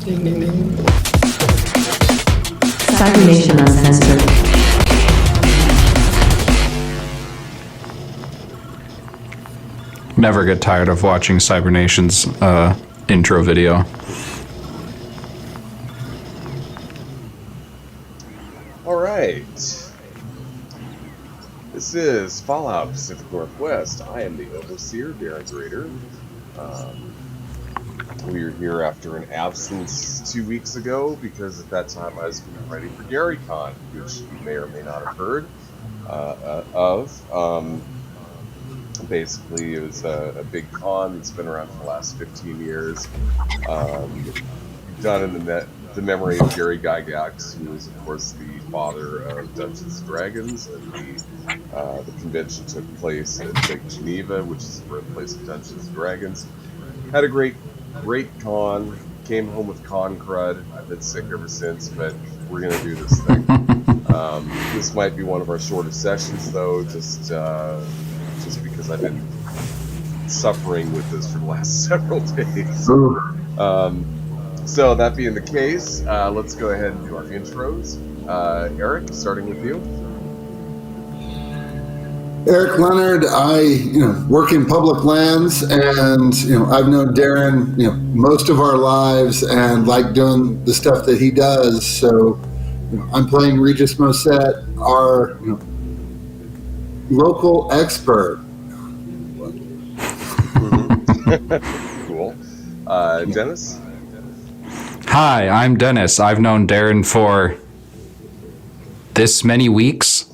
Ding, ding, ding. Cybernation Uncensored. Never get tired of watching Cybernation's intro video. All right. This is Fallout Pacific Northwest. I am the Overseer, Darren Grader. We are here after an absence 2 weeks ago because at that time I was getting ready for GaryCon, which you may or may not have heard of. Basically, it was a big con that's been around for the last 15 years. Done in the memory of Gary Gygax, who is, of course, the father of Dungeons & Dragons, and the convention took place at Lake Geneva, which is the birthplace of Dungeons & Dragons. Had a great con. Came home with con crud. I've been sick ever since, but we're going to do this thing. This might be one of our shortest sessions, though, just because I've been suffering with this for the last several days. So that being the case, let's go ahead and do our intros. Eric, starting with you. Eric Leonard, I work in public lands, and I've known Darren most of our lives and like doing the stuff that he does. So I'm playing Regis Moset, our local expert. Cool. Dennis? Hi, I'm Dennis. I've known Darren for this many weeks.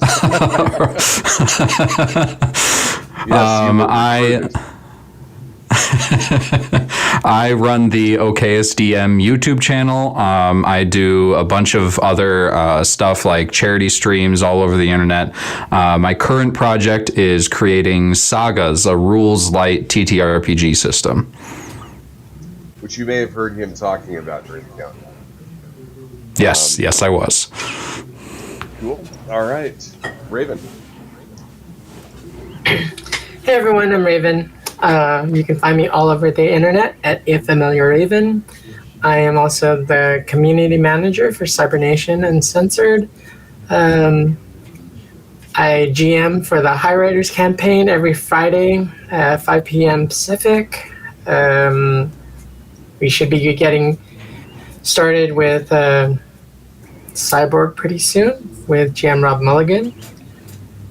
I run the OKSDM YouTube channel. I do a bunch of other stuff like charity streams all over the internet. My current project is creating Sagas, a rules light TTRPG system, Which you may have heard him talking about during the count. Yes, I was. Cool. All right. Raven. Hey everyone, I'm Raven. You can find me all over the internet at @FamiliarRaven. I am also the community manager for Cybernation Uncensored. I GM for the High Riders campaign every Friday at 5 p.m. Pacific. We should be getting started with Cyborg pretty soon with GM Rob Mulligan.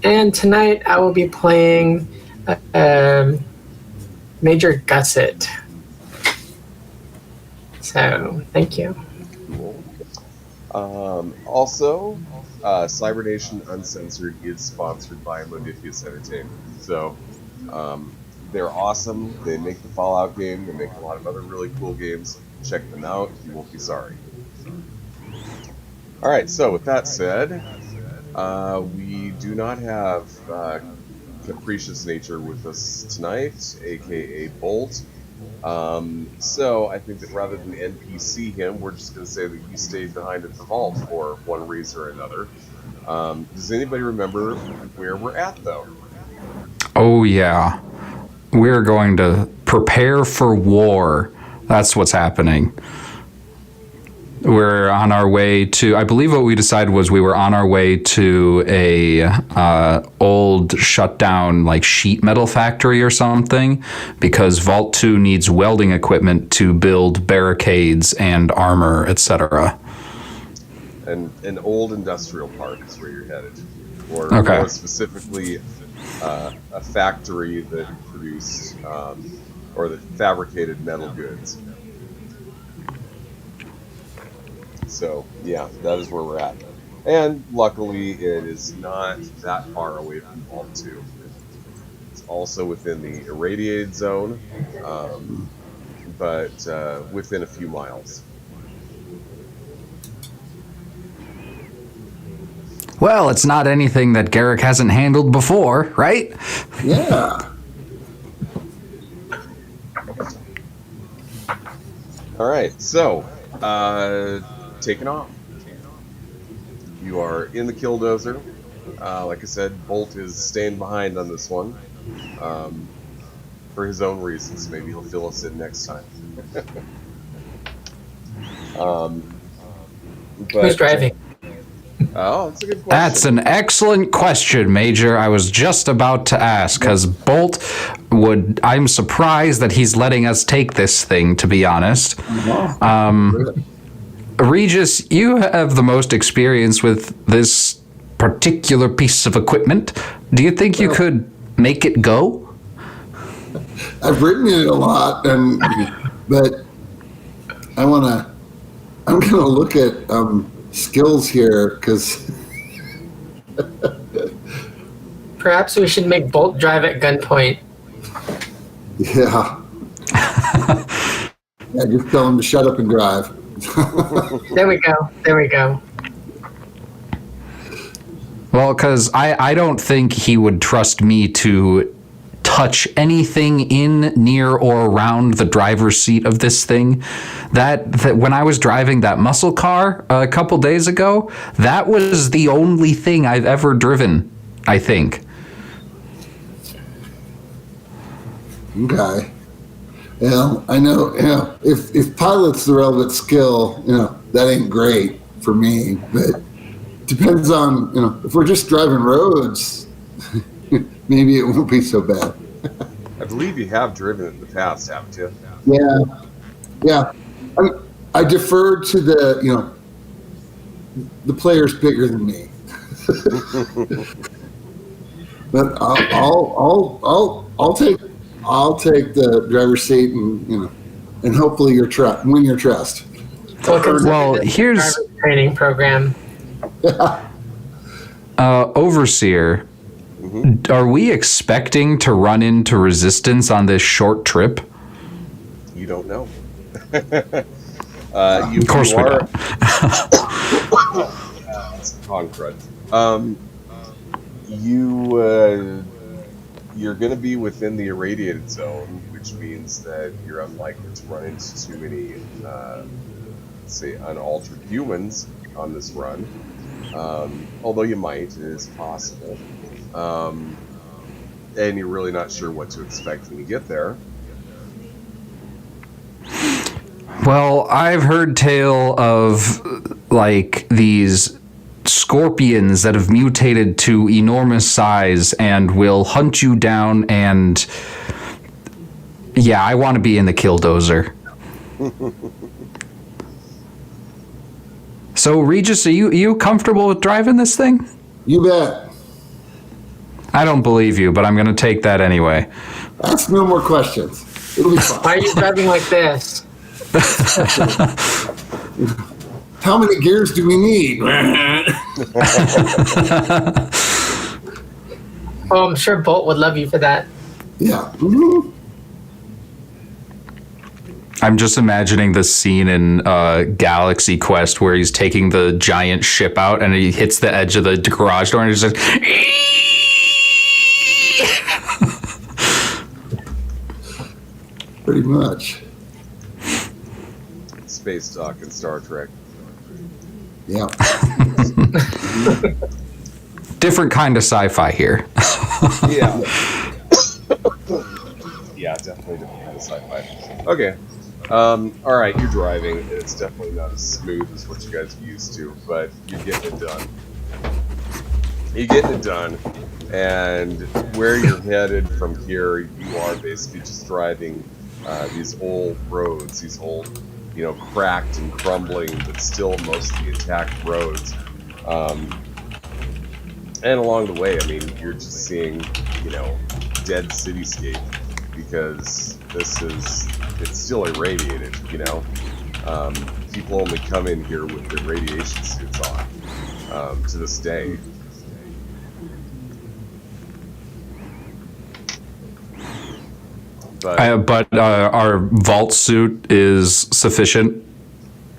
And tonight I will be playing Major Gusset. So, thank you. Cool. Also, Cybernation Uncensored is sponsored by Modifius Entertainment. So, they're awesome. They make the Fallout game. They make a lot of other really cool games. Check them out. You won't be sorry. All right, so with that said, we do not have Capricious Nature with us tonight, aka Bolt. So I think that rather than NPC him, we're just going to say that he stayed behind at the vault for one reason or another. Does anybody remember where we're at, though? Oh, yeah. We're going to prepare for war. That's what's happening. We're on our way to, I believe what we decided was we were on our way to a old shut down like sheet metal factory or something, because Vault 2 needs welding equipment to build barricades and armor, etc. An old industrial park is where you're headed. Or okay. More specifically, a factory that produced or that fabricated metal goods. So, yeah, that is where we're at. And luckily, it is not that far away from Vault 2. It's also within the irradiated zone, but within a few miles. Well, it's not anything that Garrick hasn't handled before, right? Yeah. All right, so taking off. You are in the Killdozer. Like I said, Bolt is staying behind on this one for his own reasons. Maybe he'll fill us in next time. But, Who's driving? Oh, that's a good question. That's an excellent question, Major. I was just about to ask, because Bolt would... I'm surprised that he's letting us take this thing, to be honest. Regis, you have the most experience with this particular piece of equipment. Do you think you could make it go? I've written it a lot, but I'm gonna look at skills here because Perhaps we should make Bolt drive at gunpoint. yeah, just tell him to shut up and drive. There we go. There we go. Well, because I don't think he would trust me to touch anything in, near, or around the driver's seat of this thing. That when I was driving that muscle car a couple days ago, that was the only thing I've ever driven, I think. Okay. Yeah, I know. Yeah, if pilot's the relevant skill, that ain't great for me. But depends on if we're just driving roads, maybe it won't be so bad. I believe you have driven it in the past, haven't you? Yeah. I defer to the players bigger than me. But I'll take the driver's seat and hopefully win your trust. Well, here's Driver training program. Overseer. Are we expecting to run into resistance on this short trip? You don't know. Of course we don't. It's con crud. You're going to be within the irradiated zone, which means that you're unlikely to run into too many, say, unaltered humans on this run. Although you might, it is possible. And you're really not sure what to expect when you get there. Well, I've heard tale of these scorpions that have mutated to enormous size and will hunt you down, and yeah, I want to be in the killdozer. So, Regis, are you comfortable with driving this thing? You bet. I don't believe you, but I'm going to take that anyway. Ask no more questions. It'll be fine. Why are you driving like this? How many gears do we need? Oh, I'm sure Bolt would love you for that. Yeah. I'm just imagining the scene in Galaxy Quest where he's taking the giant ship out and he hits the edge of the garage door and he's just like... Pretty much. Space talk in Star Trek. Yeah. Different kind of sci-fi here. Yeah. Yeah, definitely different kind of sci-fi. Okay. All right, you're driving. It's definitely not as smooth as what you guys are used to, but you're getting it done. You're getting it done, and where you're headed from here, you are basically just driving these old roads, these old, cracked and crumbling, but still mostly intact roads. And along the way, you're just seeing, dead cityscape, because it's still irradiated, People only come in here with their radiation suits on, to this day. But our vault suit is sufficient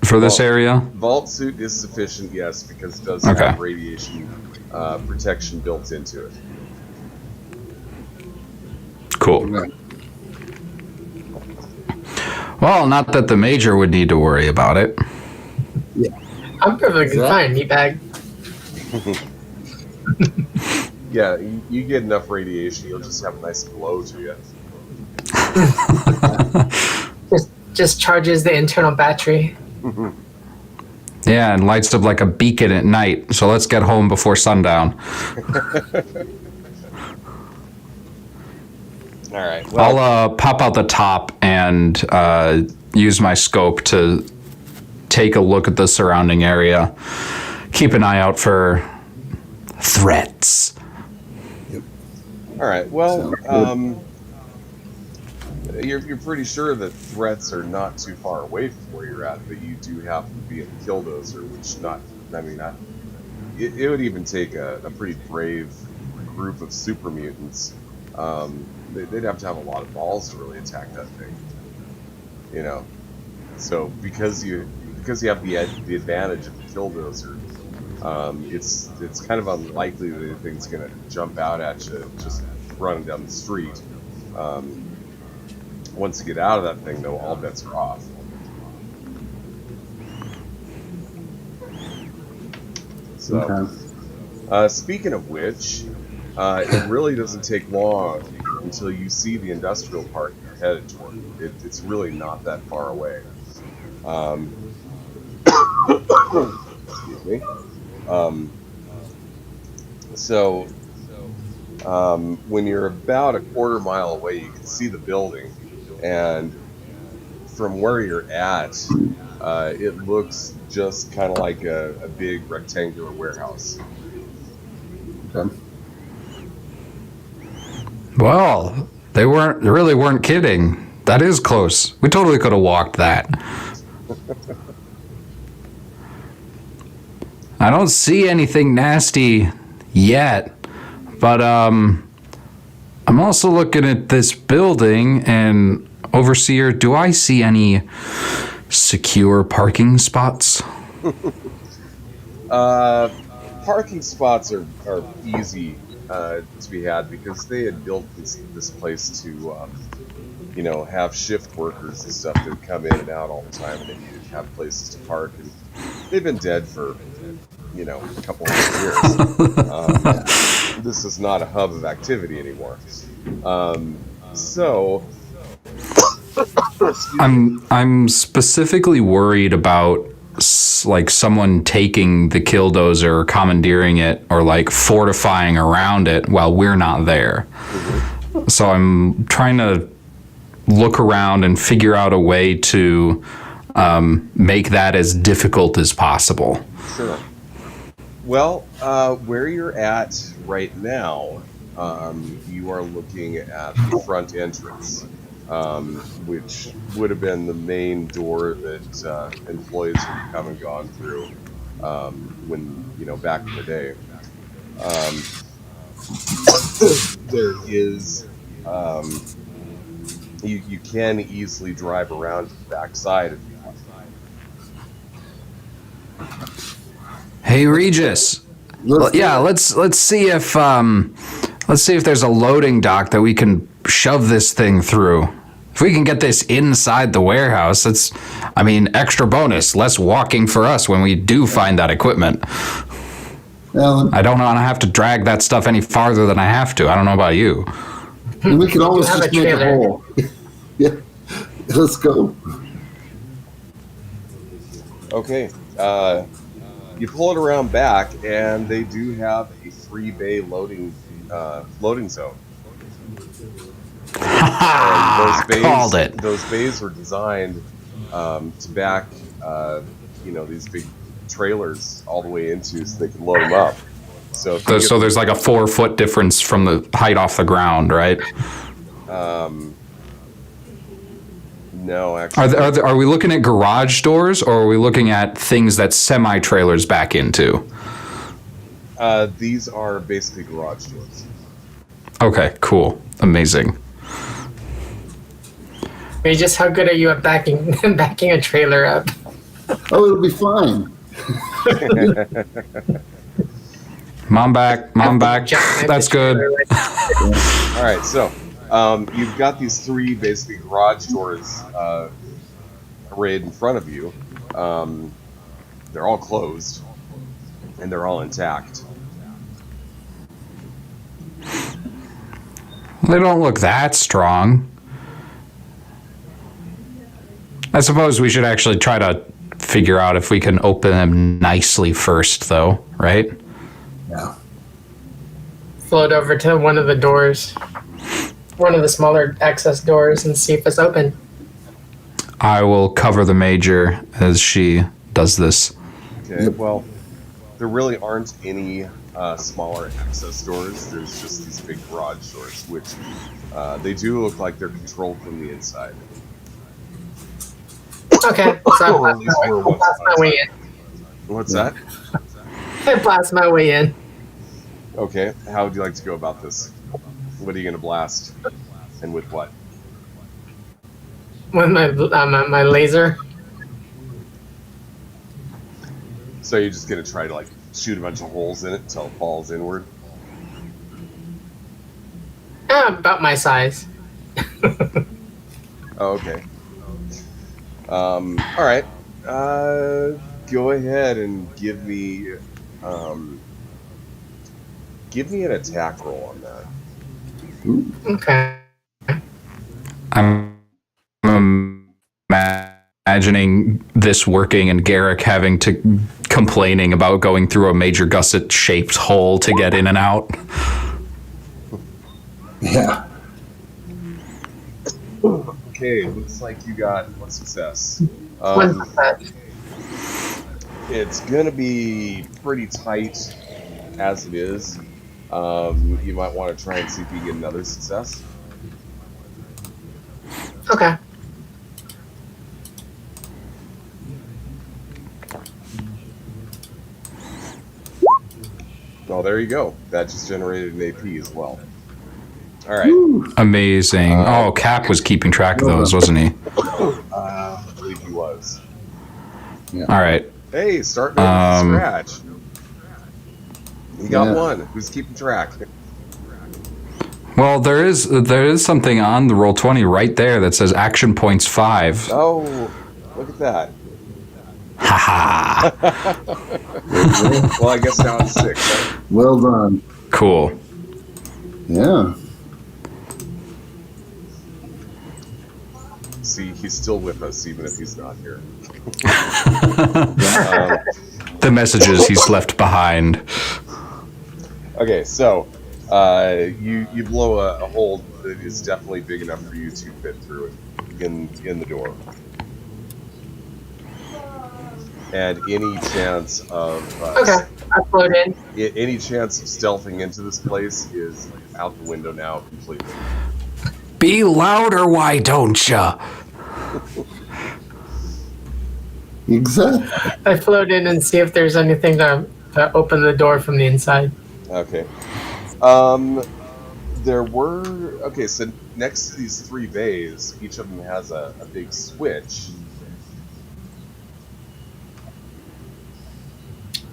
for this area? Vault suit is sufficient, yes, because it does Okay. have radiation protection built into it. Cool. Well, not that the Major would need to worry about it. I'm perfectly fine, meatbag. Yeah, you get enough radiation, you'll just have a nice glow to you. Just charges the internal battery. Yeah, and lights up like a beacon at night. So let's get home before sundown. All right. Well, I'll pop out the top and use my scope to take a look at the surrounding area. Keep an eye out for threats. all right. Well, you're pretty sure that threats are not too far away from where you're at, but you do have to be in Killdozer, which it would even take a pretty brave group of super mutants. They'd have to have a lot of balls to really attack that thing, you know. So because you have the advantage of the Killdozer, it's kind of unlikely that anything's gonna jump out at you just running down the street. Once you get out of that thing, though, all bets are off. So, speaking of which, it really doesn't take long until you see the industrial park you're headed toward. It's really not that far away. Excuse me. When you're about a quarter mile away, you can see the building, and from where you're at, it looks just kind of like a big rectangular warehouse. Okay. Well, they really weren't kidding. That is close. We totally could have walked that. I don't see anything nasty yet, but I'm also looking at this building, and Overseer, do I see any secure parking spots? Parking spots are easy to be had because they had built this place to have shift workers and stuff that come in and out all the time, and they needed to have places to park, and they've been dead for a couple of years. This is not a hub of activity anymore. I'm specifically worried about like someone taking the Killdozer or commandeering it or like fortifying around it while we're not there. Mm-hmm. So I'm trying to look around and figure out a way to make that as difficult as possible. Sure. Well, where you're at right now, you are looking at the front entrance, which would have been the main door that employees would come and gone through when, back in the day. There is, you can easily drive around to the backside if you want. Hey Regis. Let's see if there's a loading dock that we can shove this thing through. If we can get this inside the warehouse, extra bonus, less walking for us when we do find that equipment. Alan, I don't want to have to drag that stuff any farther than I have to. I don't know about you. we could always have just a make a trailer. hole. Yeah, let's go. Okay. You pull it around back, and they do have a 3-bay loading zone. Called it. Those bays were designed to back, these big trailers all the way into, so they can load them up. So there's like a 4-foot difference from the height off the ground, right? No, actually. Are we looking at garage doors, or are we looking at things that semi-trailers back into? These are basically garage doors. Okay, cool. Amazing. Regis, how good are you at backing a trailer up? Oh, it'll be fine. Mom back. That's good. All right, so you've got these 3 basically garage doors arrayed in front of you. They're all closed, and they're all intact. They don't look that strong. I suppose we should actually try to figure out if we can open them nicely first, though, right? Yeah. Float over to one of the doors, one of the smaller access doors, and see if it's open. I will cover the major as she does this. Okay, well, there really aren't any smaller access doors. There's just these big garage doors, which they do look like they're controlled from the inside. Okay, so Or at least where it I'll was blast my way in. What's that? I blast my way in. Okay, how would you like to go about this? What are you going to blast? And with what? With my laser. So you're just going to try to like shoot a bunch of holes in it until it falls inward? About my size. Oh, okay. All right. Go ahead and give me an attack roll on that. Okay. I'm imagining this working and Garrick having to complaining about going through a Major Gusset-shaped hole to get in and out. Yeah. Okay, looks like you got one success. What's that? It's gonna be pretty tight as it is. You might want to try and see if you can get another success. Okay. Oh, there you go. That just generated an AP as well. All right. Amazing. Oh, Cap was keeping track of those, wasn't he? I believe he was. All right. Hey, starting from scratch. You got Yeah. one. Who's keeping track? Well, there is something on the Roll20 right there that says action points 5. Oh, look at that. Haha. Well, I guess now it's 6. Right? Well done. Cool. Yeah. See, he's still with us even if he's not here. The messages he's left behind. Okay, so you blow a hole that is definitely big enough for you to fit through it in the door. And any chance of Okay. I float in. any chance of stealthing into this place is out the window now completely. Be louder, why don't ya? Exactly. I float in and see if there's anything to open the door from the inside. Okay. There were so next to these 3 bays, each of them has a big switch.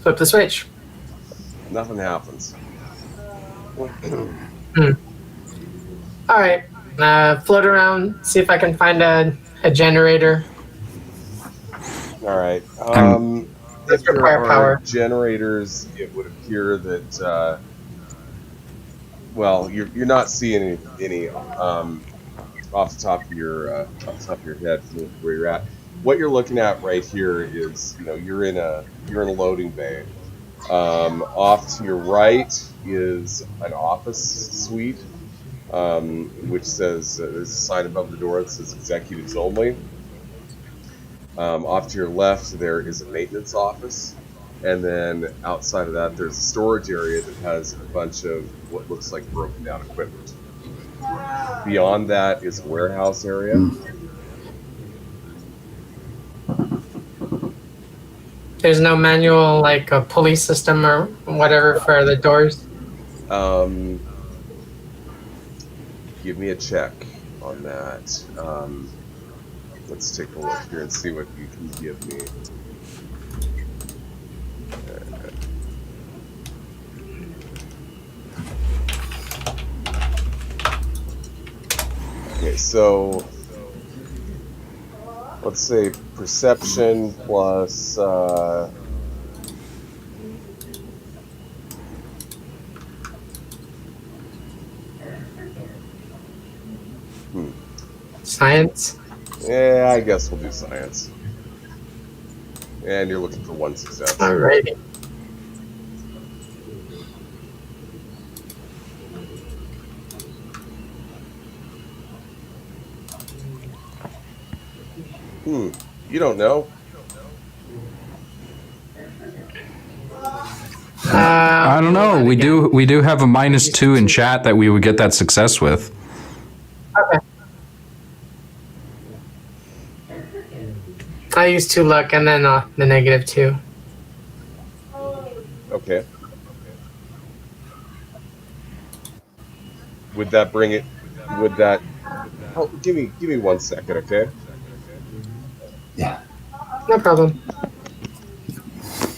Flip the switch. Nothing happens. All right. Float around. See if I can find a generator. All right. Let's If there require are power. generators, it would appear that well, you're not seeing any off the top of your head from where you're at. What you're looking at right here is, you're in a loading bay. Off to your right is an office suite, which says there's a sign above the door that says executives only. Off to your left, there is a maintenance office, and then outside of that, there's a storage area that has a bunch of what looks like broken down equipment. Beyond that is a warehouse area. There's no manual, like a pulley system or whatever for the doors. Give me a check on that. Let's take a look here and see what you can give me. Okay, so let's say perception plus Science. yeah, I guess we'll do science. And you're looking for one success. Alrighty. You don't know. I don't know. We do have a -2 in chat that we would get that success with. Okay. I used 2 luck and then the -2. Okay. Would that bring it? Would that? Oh, give me 1 second, okay? Yeah. No problem.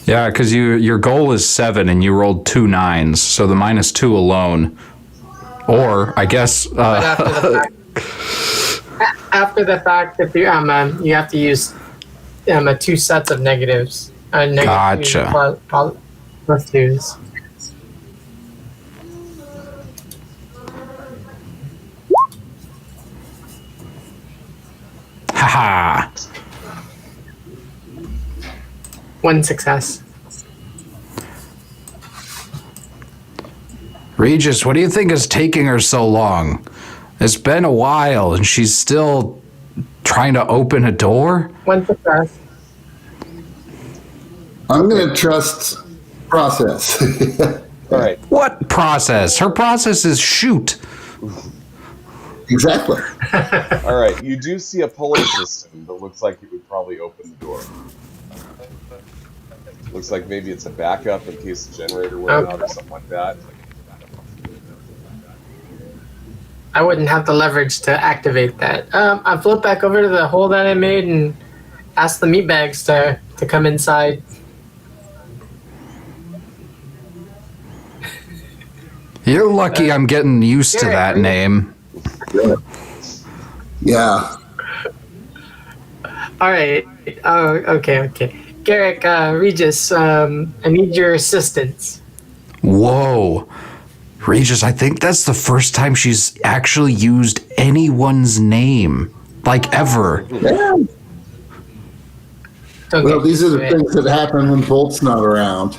Yeah, because your goal is 7 and you rolled 2 9s, so the -2 alone, or I guess But after the fact that you have to use 2 sets of negatives. Gotcha. Plus 2s. haha. 1 success. Regis, what do you think is taking her so long? It's been a while and she's still trying to open a door? 1 success. I'm going to trust process. All right. What process? Her process is shoot. Exactly. All right. You do see a pulley system that looks like it would probably open the door. Looks like maybe it's a backup in case the generator went out or something like that. I wouldn't have the leverage to activate that. I flip back over to the hole that I made and ask the meatbags to come inside. You're lucky I'm getting used to that name. Yeah. All right. Oh, okay. Garrick, Regis, I need your assistance. Whoa. Regis, I think that's the first time she's actually used anyone's name. Like, ever. Yeah. Don't Well, get these are the used to things that happen when Bolt's not around.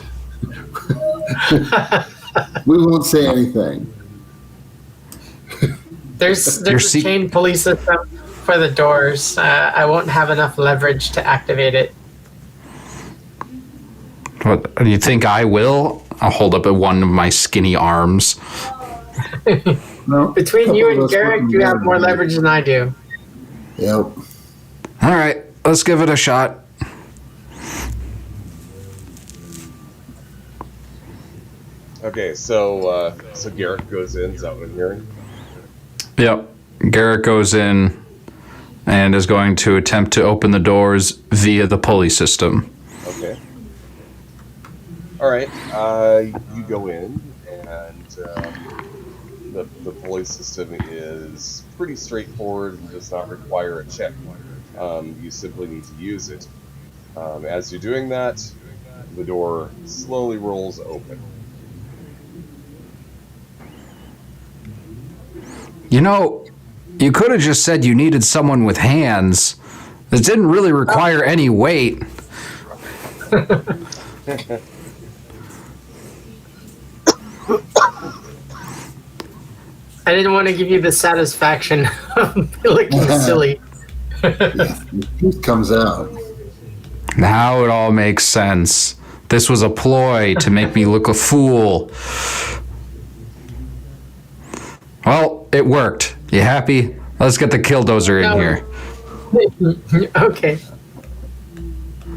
We won't say anything. it. There's Your a seat- chain police system for the doors. I won't have enough leverage to activate it. What, do you think I will? I'll hold up at one of my skinny arms. No, Between couple you of and us Garrick, wouldn't you be have able more to do it. leverage than I do. Yep. All right, let's give it a shot. Okay, so Garrett goes in. Is that what I'm hearing? Yep. Garrett goes in and is going to attempt to open the doors via the pulley system. Okay. All right. You go in, and the pulley system is pretty straightforward and does not require a check. You simply need to use it. As you're doing that, the door slowly rolls open. You know, you could have just said you needed someone with hands. It didn't really require any weight. I didn't want to give you the satisfaction of looking silly. It comes out. Now it all makes sense. This was a ploy to make me look a fool. Well, it worked. You happy? Let's get the killdozer in here. Okay.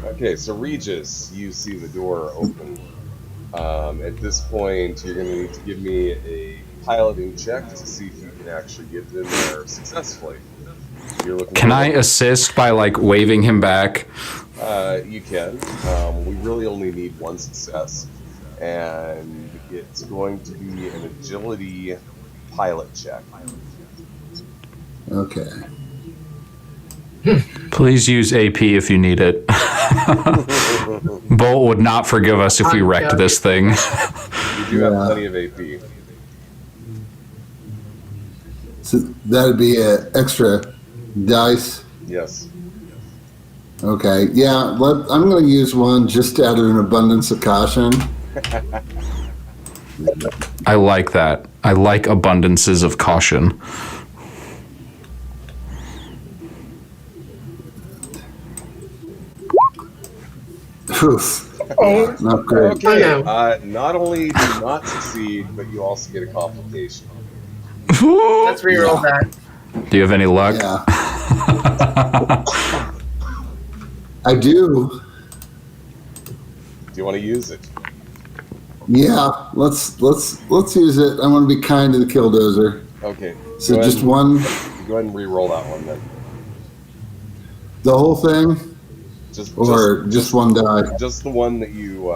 Okay, so Regis, you see the door open. At this point, you're going to need to give me a piloting check to see if you can actually get in there successfully. You're looking Can for- I assist by like waving him back? You can. We really only need one success, and it's going to be an agility pilot check. Okay. Please use AP if you need it. Bolt would not forgive us if we wrecked this thing. You do have Yeah. plenty of AP. So that'd be an extra dice. Yes. Okay, yeah, I'm going to use one just out of an abundance of caution. I like that. I like abundances of caution. Oof, Oh, not great. Okay. Oh, no. Not only do you not succeed, but you also get a complication. Let's reroll that. Do you have any luck? Yeah. I do. Do you want to use it? Yeah, let's use it. I want to be kind to the killdozer. Okay. So Go just ahead, one, Go ahead and re-roll that one then. the whole thing, or just one die. Just the one that you.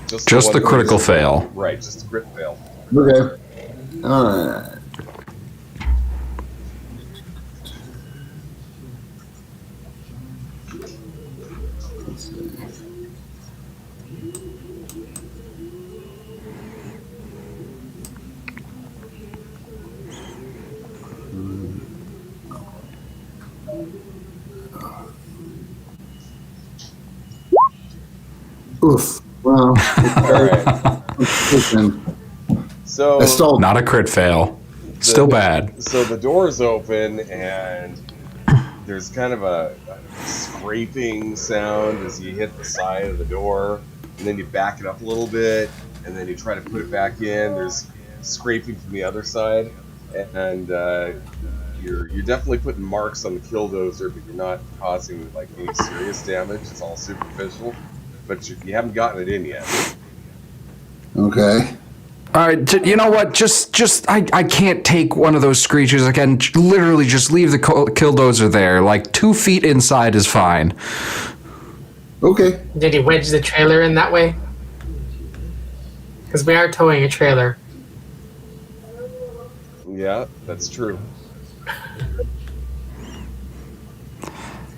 Just one the that critical you- fail. Right. Just a crit fail. Okay. All right. Let's see. Oof. Well, All right. listen, So. I stalled. Not a crit fail. Still bad. So the door is open and there's kind of a scraping sound as you hit the side of the door, and then you back it up a little bit, and then you try to put it back in. There's scraping from the other side, and you're definitely putting marks on the killdozer, but you're not causing like any serious damage. It's all superficial, but you haven't gotten it in yet. Okay. All right, you know what? I can't take one of those screeches again. Literally, just leave the killdozer there. Like 2 feet inside is fine. Okay. Did he wedge the trailer in that way? Because we are towing a trailer. Yeah, that's true.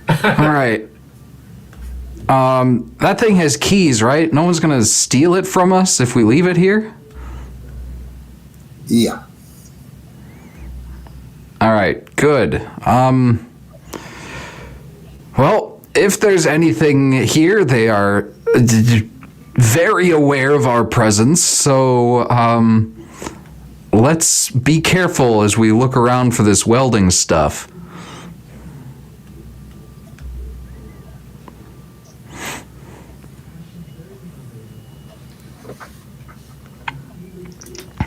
All right. That thing has keys, right? No one's gonna steal it from us if we leave it here. Yeah. All right, good. Well, if there's anything here, they are very aware of our presence, so let's be careful as we look around for this welding stuff.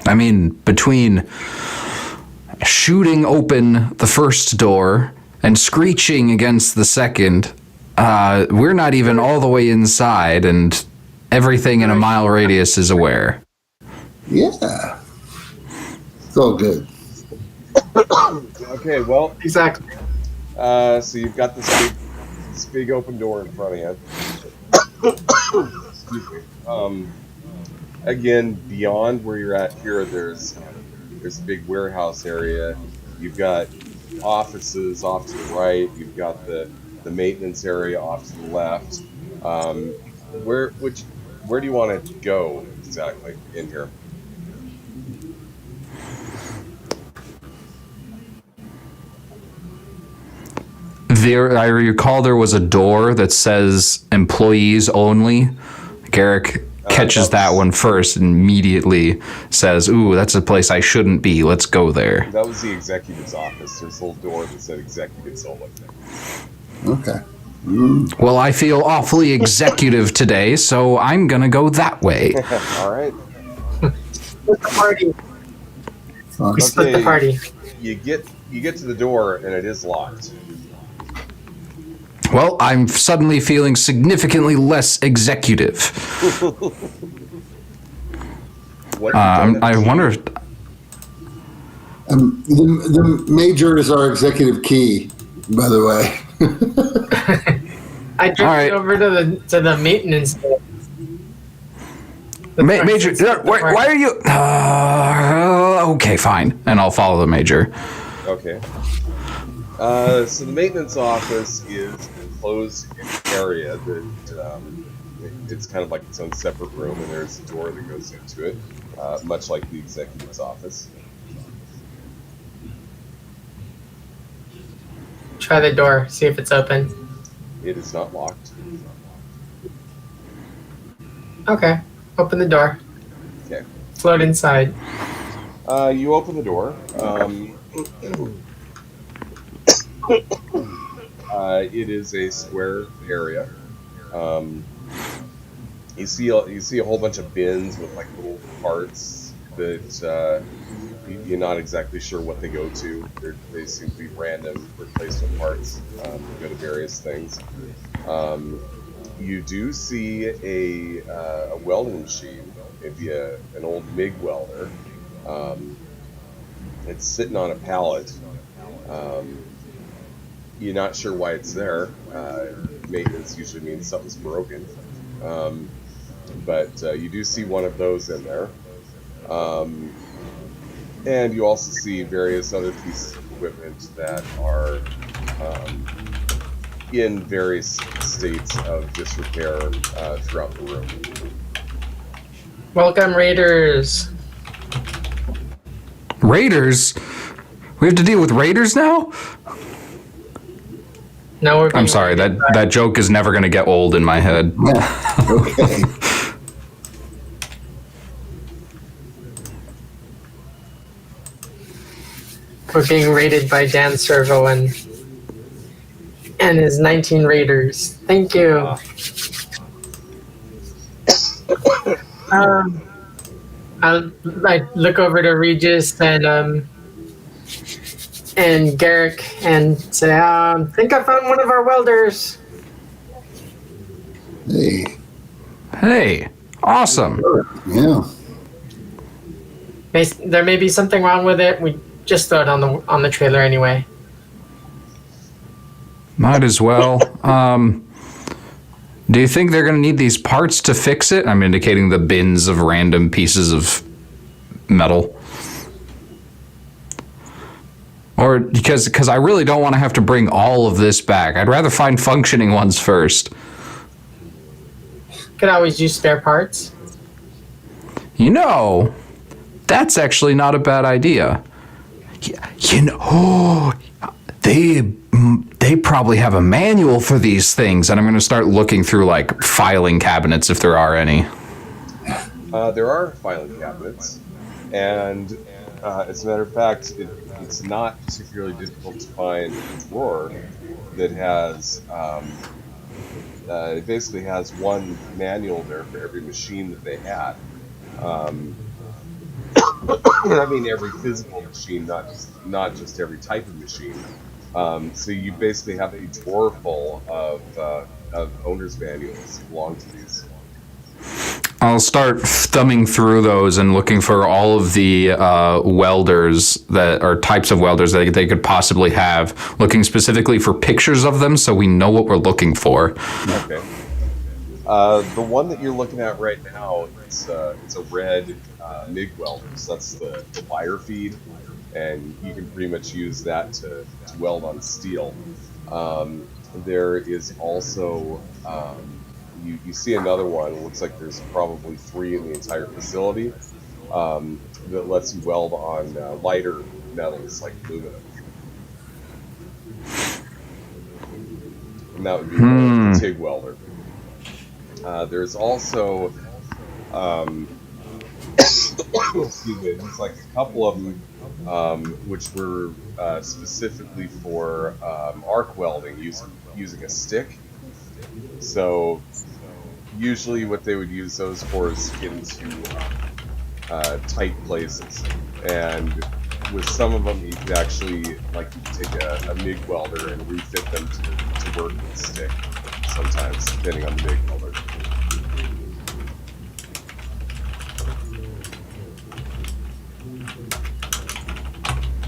I mean, between shooting open the first door and screeching against the second, we're not even all the way inside, and everything in a mile radius is aware. Yeah. It's all good. Okay, well, Exactly. so you've got this big open door in front of you. Excuse me. Again, beyond where you're at here, there's a big warehouse area. You've got offices off to the right. You've got the maintenance area off to the left. Where do you want to go exactly in here? I recall there was a door that says employees only. Garrick catches that one first and immediately says, "Ooh, that's a place I shouldn't be. Let's go there." That was the executive's office. There's a little door that said executives only. Okay. Well, I feel awfully executive today, so I'm gonna go that way. All right. Split the party. Fine. We split the Okay. party. You get to the door and it is locked. Well, I'm suddenly feeling significantly less executive. What have you done I at the wonder if... The major is our executive key, by the way. I drifted right. over to the maintenance. The Major, front- why are you... okay, fine. And I'll follow the major. Okay. So the maintenance office is an enclosed area that it's kind of like its own separate room, and there's a door that goes into it, much like the executive's office. Try the door. See if it's open. It is not locked. Okay. Open the door. Okay. Float inside. You open the door. It is a square area. You see a whole bunch of bins with like little parts that you're not exactly sure what they go to. They seem to be random replacement parts that go to various things. You do see a welding machine, maybe an old MIG welder. It's sitting on a pallet. You're not sure why it's there. Maintenance usually means something's broken. But you do see one of those in there. And you also see various other pieces of equipment that are in various states of disrepair throughout the room. Welcome, Raiders. Raiders? We have to deal with raiders now? Now we're. I'm sorry, that joke is never going to get old in my head. Yeah. Okay. We're being raided by Dan Servo and his 19 raiders. Thank you. I look over to Regis and Garrick and say, think I found one of our welders. Hey. Hey, awesome. Yeah. There may be something wrong with it. We just throw it on the trailer anyway. Might as well. Do you think they're going to need these parts to fix it? I'm indicating the bins of random pieces of metal. Or because I really don't want to have to bring all of this back. I'd rather find functioning ones first. Could always use spare parts. You know, that's actually not a bad idea. You know, they probably have a manual for these things, and I'm going to start looking through like filing cabinets if there are any. There are filing cabinets, and as a matter of fact, it's not particularly difficult to find a drawer that has it basically has one manual there for every machine that they had. I mean every physical machine, not just every type of machine. So you basically have a drawer full of owner's manuals that belong to these. I'll start thumbing through those and looking for all of the welders that are types of welders that they could possibly have, looking specifically for pictures of them so we know what we're looking for. Okay. The one that you're looking at right now, it's a red MIG welder. So that's the wire feed, and you can pretty much use that to weld on steel. There is also you see another one. It looks like there's probably 3 in the entire facility that lets you weld on lighter metals like aluminum. And that would be the TIG welder. There's also, excuse me, there's like a couple of them which were specifically for arc welding using a stick. So usually what they would use those for is to get into tight places. And with some of them, you could actually, like, you could take a MIG welder and refit them to work with a stick sometimes, depending on the MIG welder.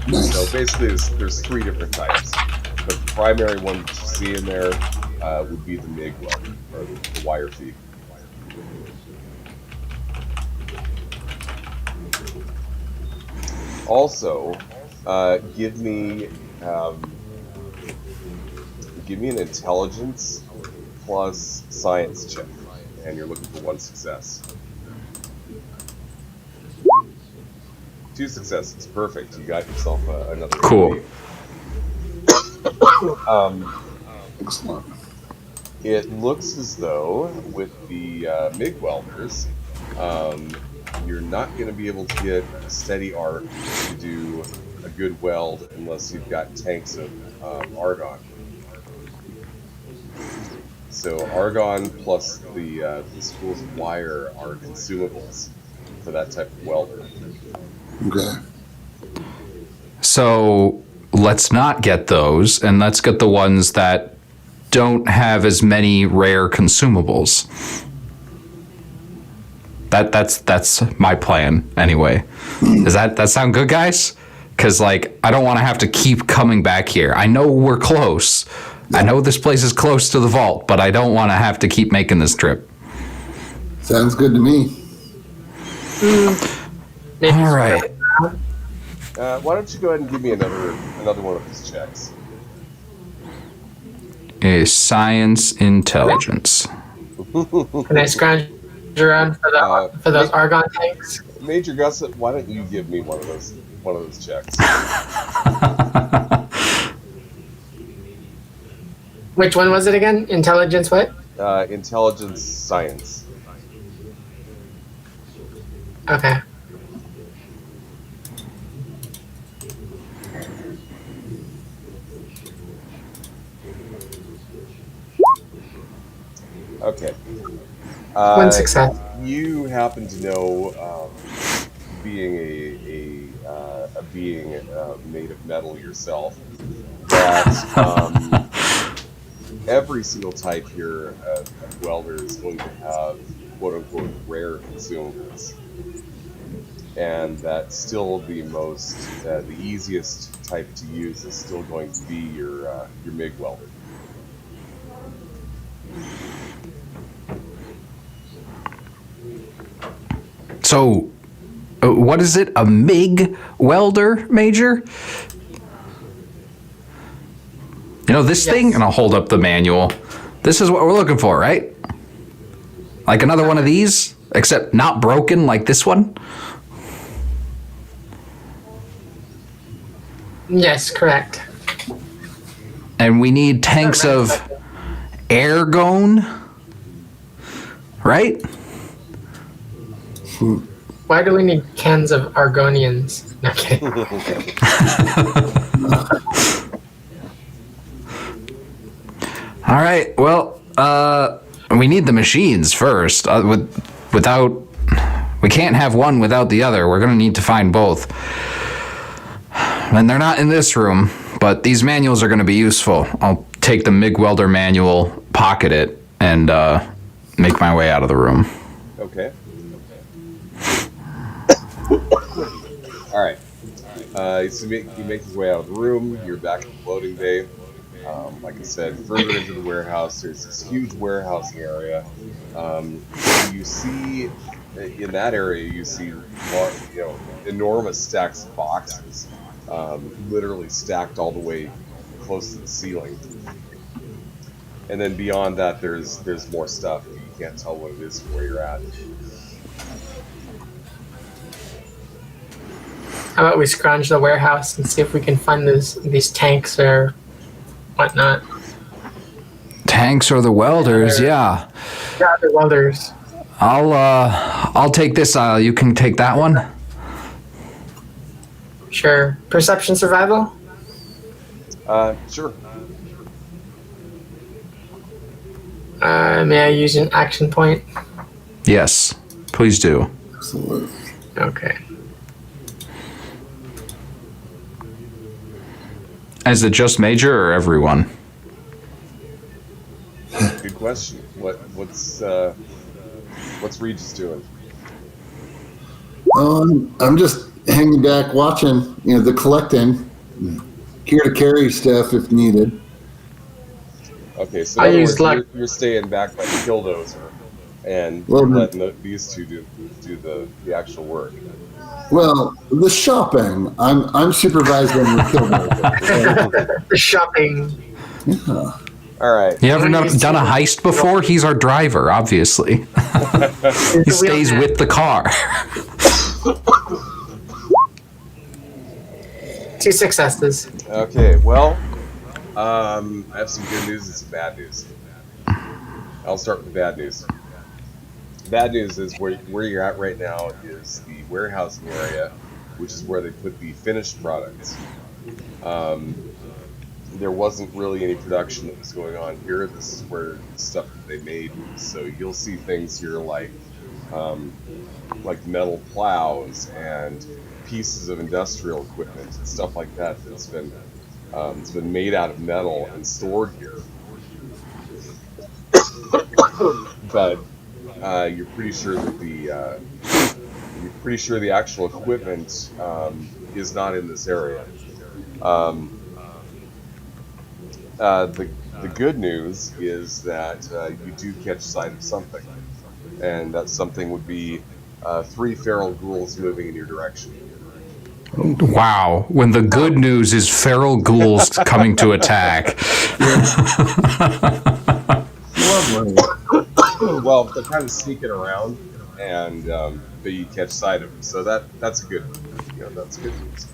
Nice. So basically, there's 3 different types. But the primary one that you see in there would be the MIG welder, or the wire feed. Also, give me an intelligence plus science check, and you're looking for 1 success. 2 successes, perfect. You got yourself another. Cool. Excellent. It looks as though with the MIG welders, you're not going to be able to get a steady arc to do a good weld unless you've got tanks of argon. So argon plus the spools of wire are consumables for that type of welder. Okay. So let's not get those, and let's get the ones that don't have as many rare consumables. That's my plan anyway. Does that sound good, guys? Because like I don't want to have to keep coming back here. I know we're close. I know this place is close to the vault, but I don't want to have to keep making this trip. Sounds good to me. All right. Why don't you go ahead and give me another one of these checks? A science intelligence. Can I scrounge around for those argon tanks? Major Gusset, why don't you give me one of those checks? Which one was it again? Intelligence what? Intelligence science. Okay. Okay. One success. You happen to know, being a being made of metal yourself, that every single type here of welder is going to have quote-unquote rare consumables, and that still the easiest type to use is still going to be your MIG welder. So, what is it? A MIG welder, Major? You know, this thing, and I'll hold up the manual. This is what we're looking for, right? Like another one of these, except not broken like this one? Yes, correct. And we need tanks of argon, right? Why do we need cans of Argonians? Okay. All right. Well, we need the machines first. Without, we can't have one without the other. We're gonna need to find both. And they're not in this room, but these manuals are gonna be useful. I'll take the MIG welder manual, pocket it, and make my way out of the room. Okay. All right. So you make your way out of the room. You're back at the loading bay. Like I said, further into the warehouse, there's this huge warehousing area. You see, in that area, you see, enormous stacks of boxes, literally stacked all the way close to the ceiling. And then beyond that, there's more stuff. You can't tell what it is from where you're at. How about we scrounge the warehouse and see if we can find these tanks or whatnot? Tanks or the welders? Yeah. Yeah, the welders. I'll take this aisle. You can take that one. Sure. Perception survival? Sure. May I use an action point? Yes, please do. Absolutely. Okay. Is it just Major or everyone? Good question. What's Regis doing? I'm just hanging back, watching. The collecting. Here to carry stuff if needed. Okay, so I in other used words, luck. you're staying back by the killdozer, and Well, letting these two do the actual work. Well, the shopping. I'm supervising the killdozer. The shopping. Yeah. All right. You ever done a heist before? He's our driver, obviously. He stays with the car. 2 successes. Okay. Well, I have some good news and some bad news. I'll start with the bad news. Bad news is where you're at right now is the warehousing area, which is where they put the finished products. There wasn't really any production that was going on here. This is where the stuff that they made. So you'll see things here like metal plows and pieces of industrial equipment and stuff like that that's been it's been made out of metal and stored here. But you're pretty sure that the actual equipment is not in this area. The good news is that you do catch sight of something, and that something would be 3 feral ghouls moving in your direction. Wow. When the good news is feral ghouls coming to attack. Well, they're kind of sneaking around, and but you catch sight of them, so that's a good, that's good news.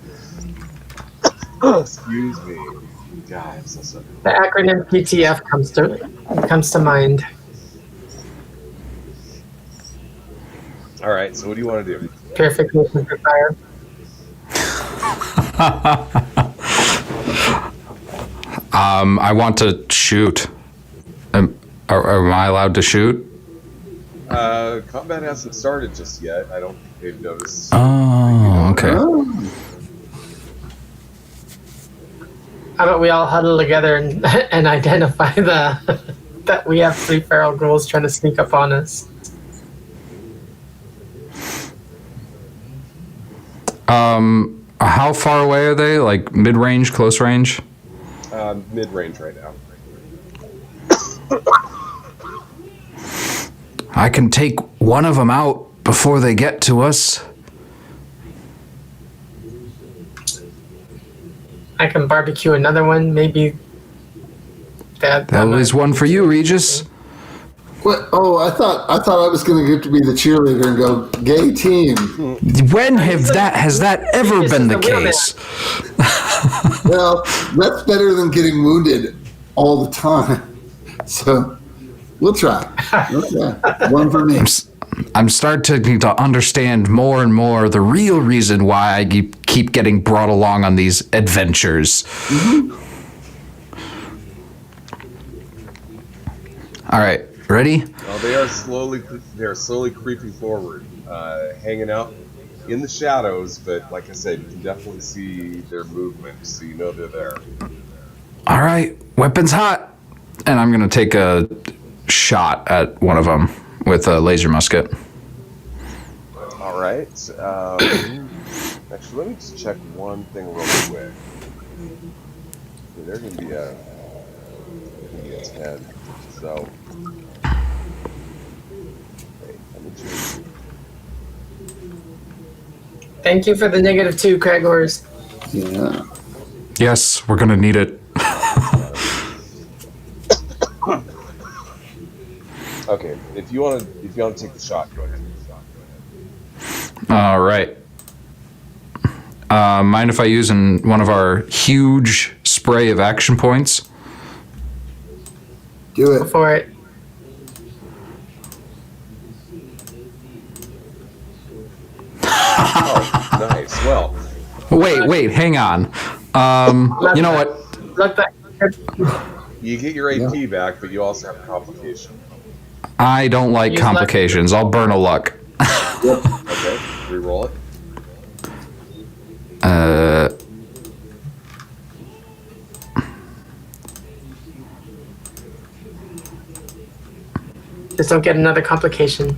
Excuse me. God, I'm so sorry. The acronym PTF comes to mind. All right, so what do you want to do? Purification for fire. I want to shoot. Am I allowed to shoot? Combat hasn't started just yet. I don't think they've noticed. Oh, okay. How about we all huddle together and identify that we have 3 feral ghouls trying to sneak up on us? How far away are they? Like mid-range, close range? Mid-range right now. I can take one of them out before they get to us. I can barbecue another one, maybe. That was one for you, Regis. What? Oh, I thought I was going to get to be the cheerleader and go, gay team. When has that ever been the case? Well, that's better than getting wounded all the time. So we'll try. Okay. One for me. I'm starting to understand more and more the real reason why I keep getting brought along on these adventures. Mm-hmm. All right, ready? Well, they are slowly creeping forward, hanging out in the shadows. But like I said, you can definitely see their movement, so you know they're there. All right, weapons hot, and I'm gonna take a shot at one of them with a laser musket. All right. Actually, let me just check one thing real quick. They're going to be a 10. So, wait, let me change. Thank you for the -2, Cragors. Yeah. Yes, we're gonna need it. Okay, if you want to take the shot, go ahead. All right. Mind if I use one of our huge spray of action points? Do Go it. for it. Oh, nice. Well, Wait, hang on. You know what? Look back. you get your AP back, but you also have a complication. I don't like Use complications. I'll burn a luck. Okay, re-roll it. Just don't get another complication.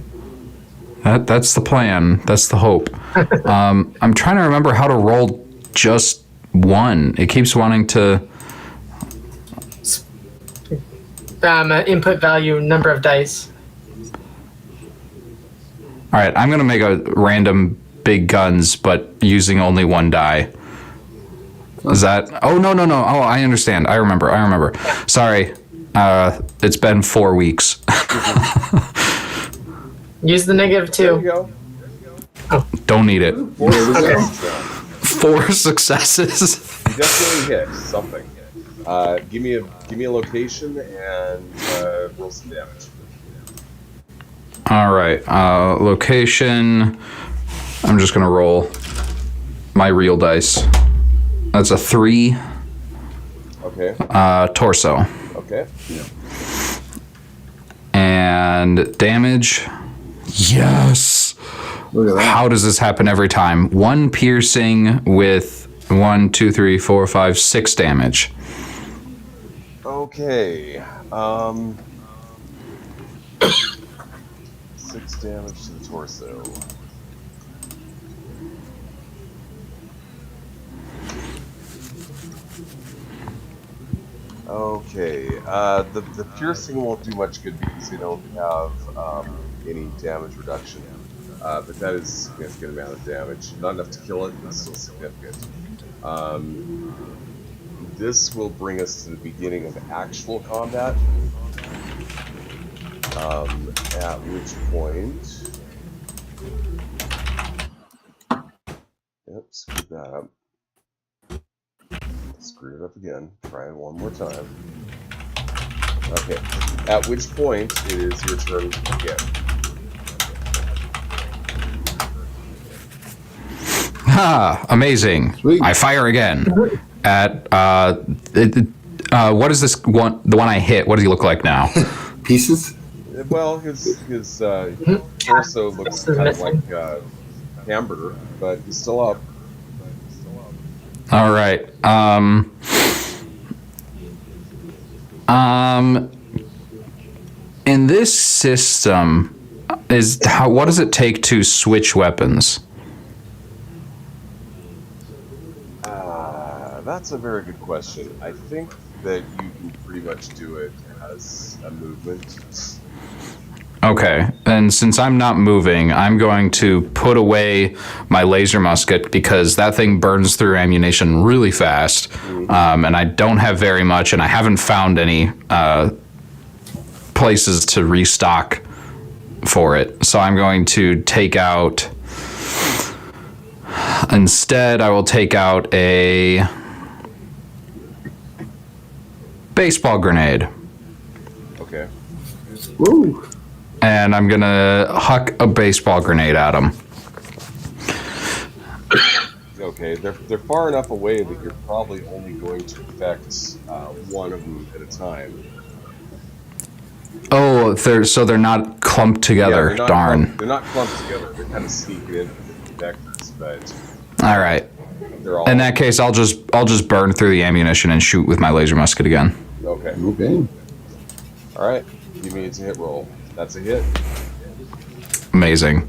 That's the plan. That's the hope. I'm trying to remember how to roll just one. It keeps wanting to. Input value, number of dice. All right, I'm gonna make a random big guns, but using only 1 die. Is that? Oh no! Oh, I understand. I remember. Sorry. It's been 4 weeks. Use the There you -2. go. Don't need it. Okay. 4 successes. You definitely hit something. Give me a location and roll some damage. All right. Location. I'm just gonna roll my real dice. That's a 3. Okay. Torso. Okay. And damage. Yes. Look at that. How does this happen every time? 1 piercing with 1, 2, 3, 4, 5, 6 damage. Okay. 6 damage to the torso. Okay. The piercing won't do much good because you don't have any damage reduction. But that is a significant amount of damage. Not enough to kill it, but still significant. This will bring us to the beginning of actual combat. At which point... Yep, screwed that up. Screwed it up again. Try it one more time. Okay. At which point it is your turn again. Ah, amazing. Sweet. I fire again. At what is this one? The one I hit. What does he look like now? Pieces? Well, his torso looks kind of like hamburger, but he's still up. All right. In this system, what does it take to switch weapons? That's a very good question. I think that you can pretty much do it as a movement. Okay, and since I'm not moving, I'm going to put away my laser musket because that thing burns through ammunition really fast, and I don't have very much, and I haven't found any places to restock for it. So I'm going to take out... Instead, I will take out a baseball grenade. Okay. Woo. And I'm gonna huck a baseball grenade at him. Okay, they're far enough away that you're probably only going to affect one of them at a time. Oh, they're not clumped together. they're not Darn. they're not clumped together. They're kind of sneaking in with the vectors, but All right. they're all In that case, I'll just burn through the ammunition and shoot with my laser musket again. okay. Okay. All right, give me a hit roll. That's a hit. Amazing.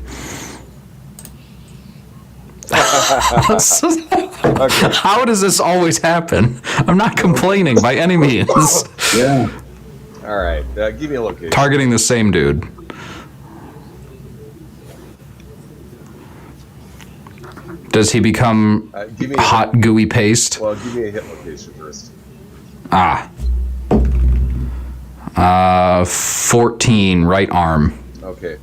Okay. How does this always happen? I'm not complaining by any means. Yeah. All right, give me a location. Targeting the same dude. Does he become Give me a hot, gooey paste? Well, give me a hit location first. 14, right arm. Okay,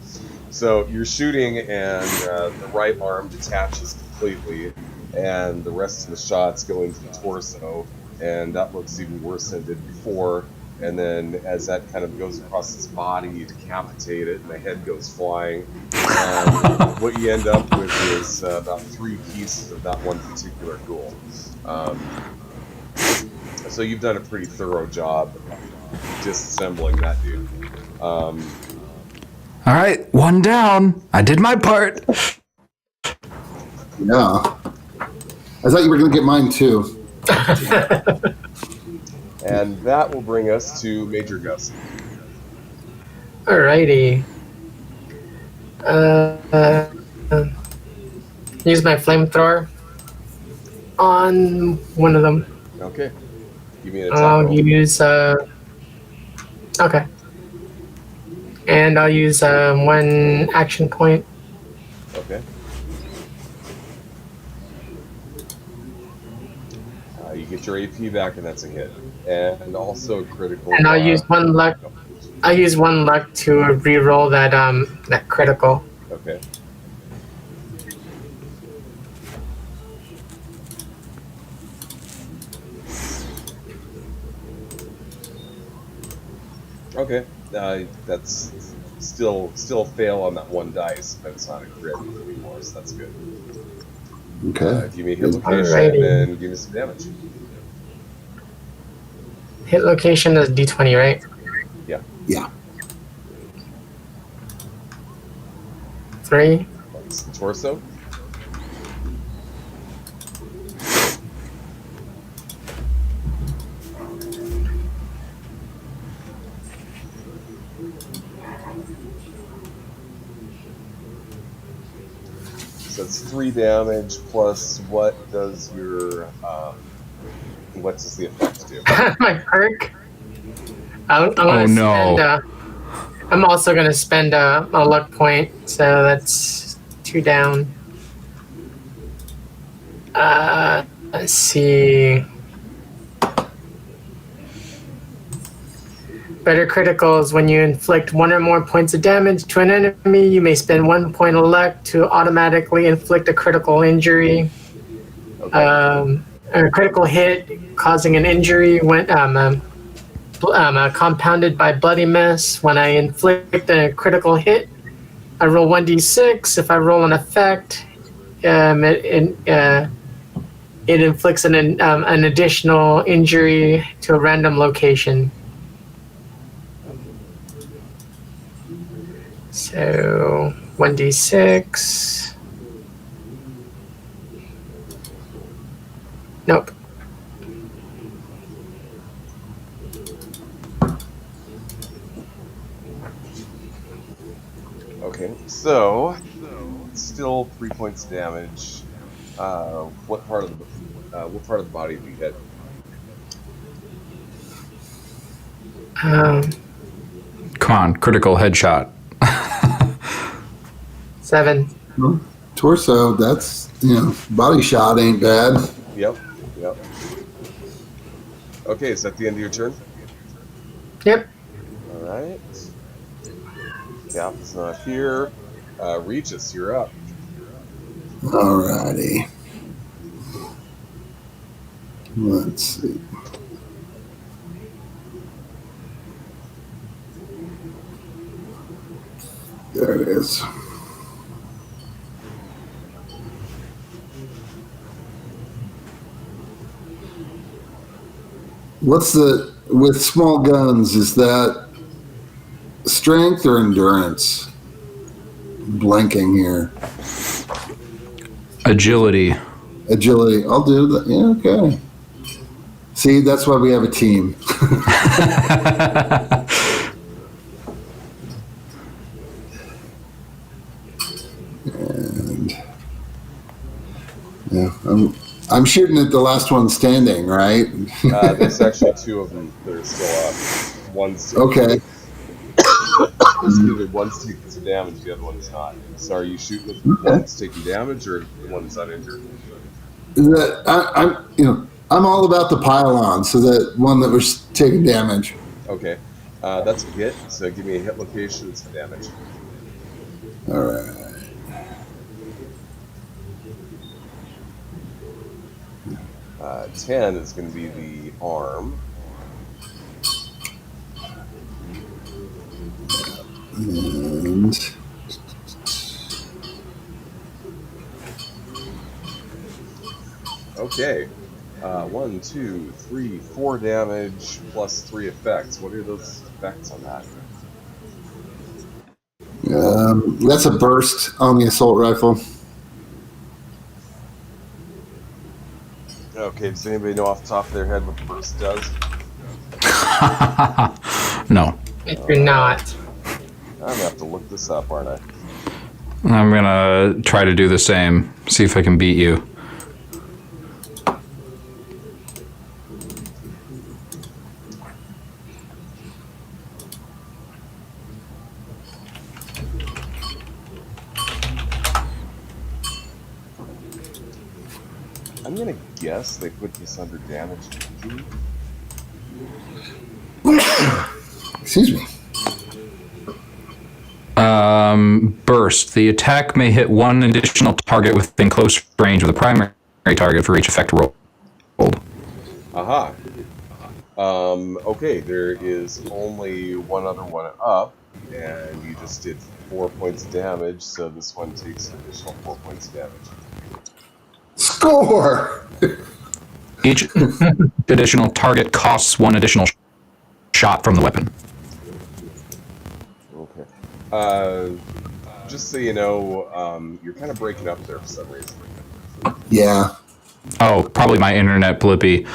so you're shooting and the right arm detaches completely, and the rest of the shots go into the torso, and that looks even worse than it did before. And then as that kind of goes across his body, you decapitate it, and the head goes flying. And what you end up with is about 3 pieces of that one particular ghoul. So you've done a pretty thorough job disassembling that dude. All right, one down. I did my part. Yeah. I thought you were going to get mine too. And that will bring us to Major Gus. Alrighty. Use my flamethrower on one of them. Okay. Give me an attack I'll roll. use okay. And I'll use 1 action point. Okay. You get your AP back, and that's a hit. And also critical. And I'll use 1 luck. I'll use 1 luck to re-roll that that critical. Okay. Okay. That's still fail on that one dice, but it's not a crit anymore, so that's good. Okay. Give me a hit location Alrighty. and give me some damage. Hit location is D20, right? Yeah. 3. That's the torso. So it's 3 damage plus what does your what does the effect do? My perk. I'm gonna Oh, no. spend. I'm also gonna spend a luck point, so that's 2 down. Let's see. Better criticals. When you inflict 1 or more points of damage to an enemy, you may spend 1 point of luck to automatically inflict a critical injury. Okay. A critical hit causing an injury when compounded by bloody miss. When I inflict a critical hit, I roll 1d6. If I roll an effect, it inflicts an additional injury to a random location. So 1d6. Nope. Okay. So still 3 points of damage. What part of the body did you hit? Come on, critical headshot. 7. Torso, that's, body shot ain't bad. Yep. Okay, is that the end of your turn? Yep. All right. Cap is not here. Regis, you're up. Alrighty. Let's see. There it is. With small guns, is that strength or endurance? Blanking here. Agility. Agility. I'll do that. Yeah, okay. See, that's why we have a team. And yeah, I'm shooting at the last one standing, right? There's actually 2 of them that are still up. One's Okay. either one's taking some damage, the other one's not. So are you shooting at the one that's taking damage or the one that's uninjured? I'm all about the pylon, so that one that was taking damage. Okay. That's a hit, so give me a hit location and some damage. All right. Uh, 10 is going to be the arm. And Okay. 1, 2, 3, 4 damage plus 3 effects. What are those effects on that? that's a burst on the assault rifle. Okay, does anybody know off the top of their head what the burst does? No. If you're not. I'm going to have to look this up, aren't I? I'm gonna try to do the same. See if I can beat you. I'm going to guess they put this under damage to injury. Excuse me. Burst. The attack may hit one additional target within close range of the primary target for each effect rolled. Aha. Okay, there is only one other one up. and you just did 4 points of damage, so this one takes an additional 4 points of damage. Score! Each additional target costs 1 additional shot from the weapon. Okay. Just so you know, you're kind of breaking up there for some reason. Yeah. Oh, probably my internet blippy.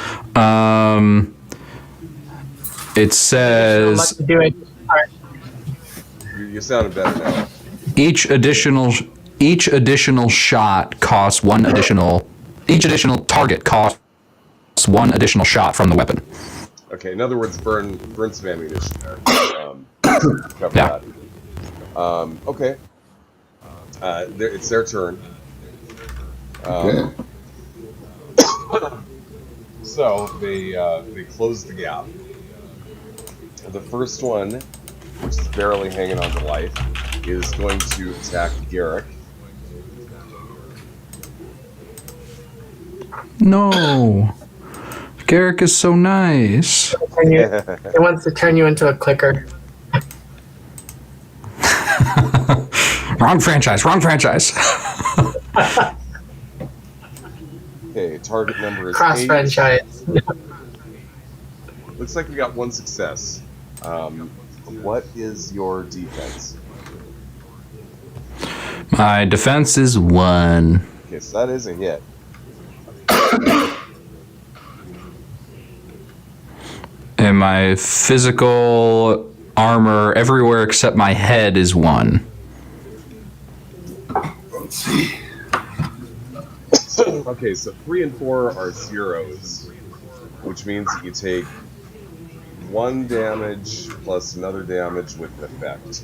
It says Let's do it. All right. You sounded better now. each additional shot costs 1 additional. Each additional target costs 1 additional shot from the weapon. Okay, in other words, burn some ammunition there. Cover Yeah. that. Okay. It's their turn. Okay. So they close the gap. The first one, which is barely hanging on to life, is going to attack Garrick. No. Garrick is so nice. It wants to turn you into a clicker. Wrong franchise. Okay, target number is Cross 8. franchise. Looks like we got 1 success. What is your defense? My defense is 1. Okay, so that is a hit. And my physical armor everywhere except my head is 1. Let's see. Okay, so 3 and 4 are zeros, which means that you take 1 damage plus another damage with an effect.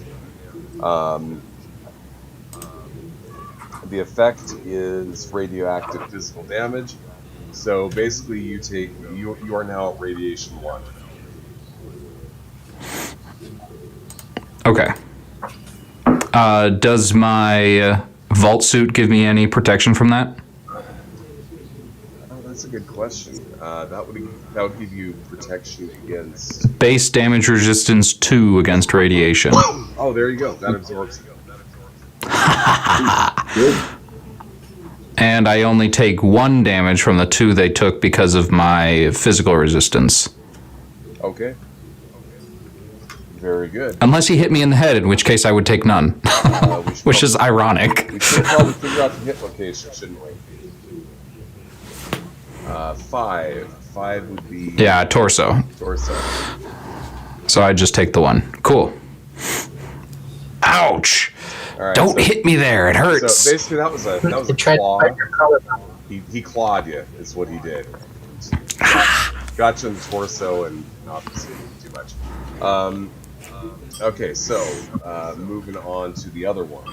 The effect is radioactive physical damage. So basically, you are now at radiation 1. Okay. Does my vault suit give me any protection from that? Oh, that's a good question. That would give you protection against. Base damage resistance 2 against radiation. Oh, there you go. That absorbs it. Good. And I only take 1 damage from the 2 they took because of my physical resistance. Okay. Very good. Unless he hit me in the head, in which case I would take none. Which is ironic. We should probably figure out the hit location, shouldn't we? 5. 5 would be Yeah, torso. torso. So I just take the 1. Cool. Ouch! All right, Don't so, hit me there, it hurts. So basically, that was a It tried to claw. fight your collarbone. He clawed you. Is what he did. Got you in the torso and not too much. Okay, so moving on to the other one.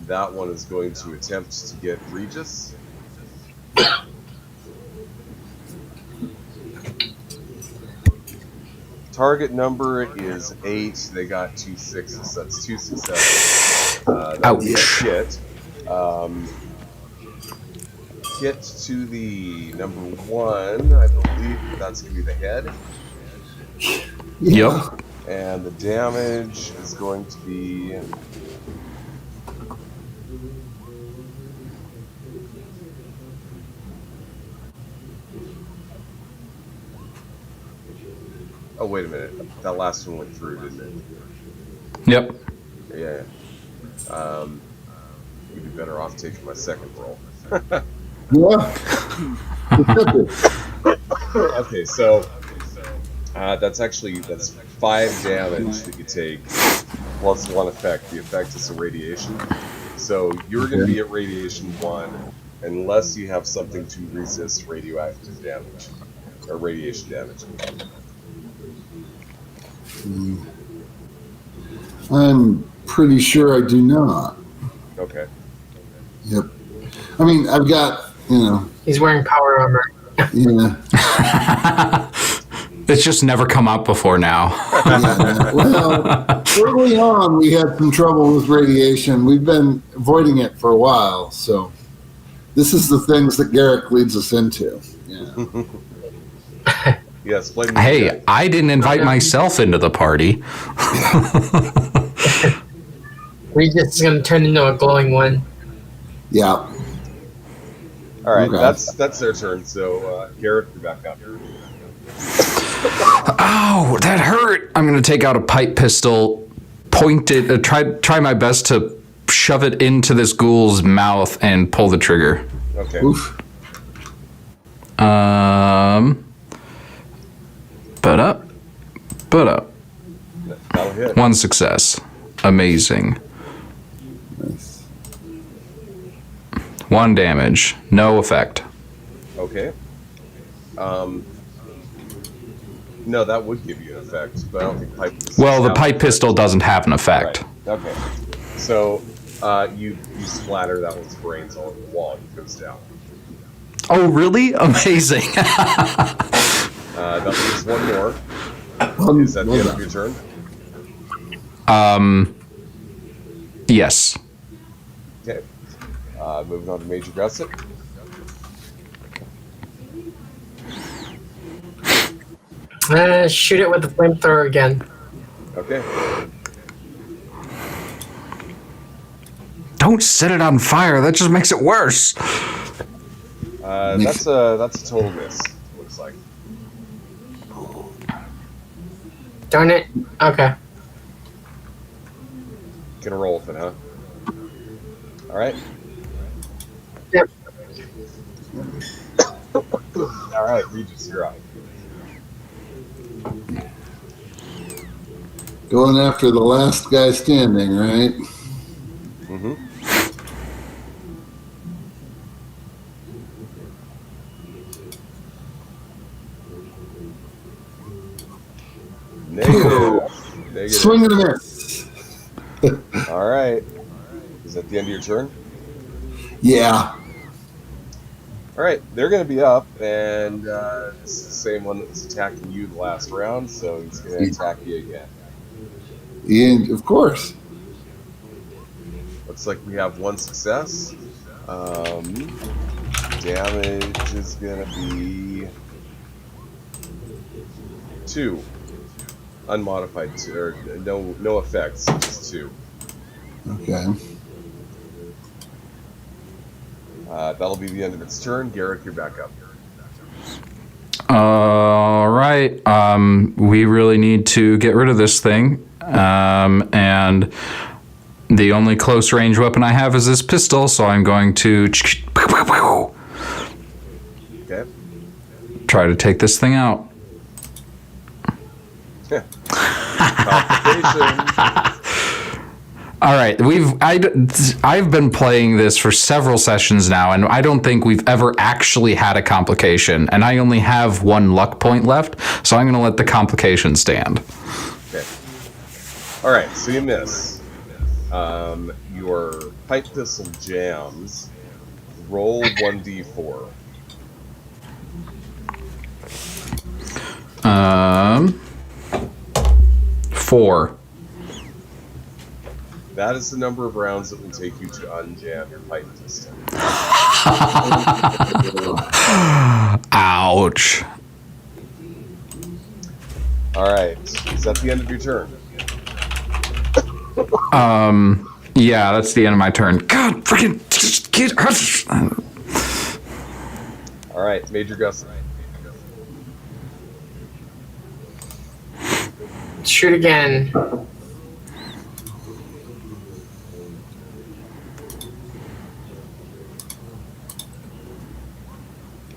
That one is going to attempt to get Regis. Target number is 8. They got 2 6s. That's 2 successes. That would be a Ouch. hit. Hit to the number 1. I believe that's going to be the head. Yeah. Yep. And the damage is going to be. Oh, wait a minute. That last one went through, didn't it? Yep. Yeah. You'd be better off taking my second roll. Yeah. Okay, so that's 5 damage that you take plus 1 effect. The effect is a radiation. So you're going to be at radiation 1 unless you have something to resist radioactive damage or radiation damage. I'm pretty sure I do not. Okay. Yep. I mean, I've got, He's wearing power armor. yeah. It's just never come up before now. Yeah. Well, early on, we had some trouble with radiation. We've been avoiding it for a while, so this is the things that Garrick leads us into. Yeah. Yes, blame the Hey, guy. I didn't invite myself into the party. Regis is gonna turn into a glowing one. Yeah. All right, Okay. that's their turn. So Garrett, you're back up. Oh, that hurt. I'm going to take out a pipe pistol, point it, try my best to shove it into this ghoul's mouth and pull the trigger. Okay. Oof. But up. That'll hit. One success. Amazing. Nice. 1 damage. No effect. Okay. No, that would give you an effect, but I don't think pipe pistols Well, the have pipe an pistol doesn't have an effect. effect. Right. Okay. So you splatter that one's brains all over the wall and he goes down. Oh, really? Amazing. That leaves one more. Is that the Well end of done. your turn? Yes. Okay. Moving on to Major Gusset. Shoot it with the flamethrower again. Okay. Don't set it on fire. That just makes it worse. That's a total miss. Looks like. Darn it. Okay. Gonna roll with it, huh? All right. Yep. All right, Regis, you're up. Going after the last guy standing, right? Mm-hmm. Negative. Swing and a miss. All right. Is that the end of your turn? Yeah. All right, they're going to be up, and this is the same one that was attacking you the last round, so he's going to attack you again. And of course. Looks like we have 1 success. Damage is going to be 2. Unmodified 2, or no effects, just 2. Okay. That'll be the end of its turn. Garrick, you're back up. All right. We really need to get rid of this thing. And the only close range weapon I have is this pistol, so I'm going to Okay. try to take this thing out. Complication. All right, I've been playing this for several sessions now, and I don't think we've ever actually had a complication. And I only have 1 luck point left, so I'm going to let the complication stand. Okay. All right, so you miss. Your pipe pistol jams. Roll 1d4. 4. That is the number of rounds that will take you to unjam your pipe pistol. Ouch. All right, is that the end of your turn? Yeah, that's the end of my turn. God, freaking get out. All right, Major Gus. Shoot again.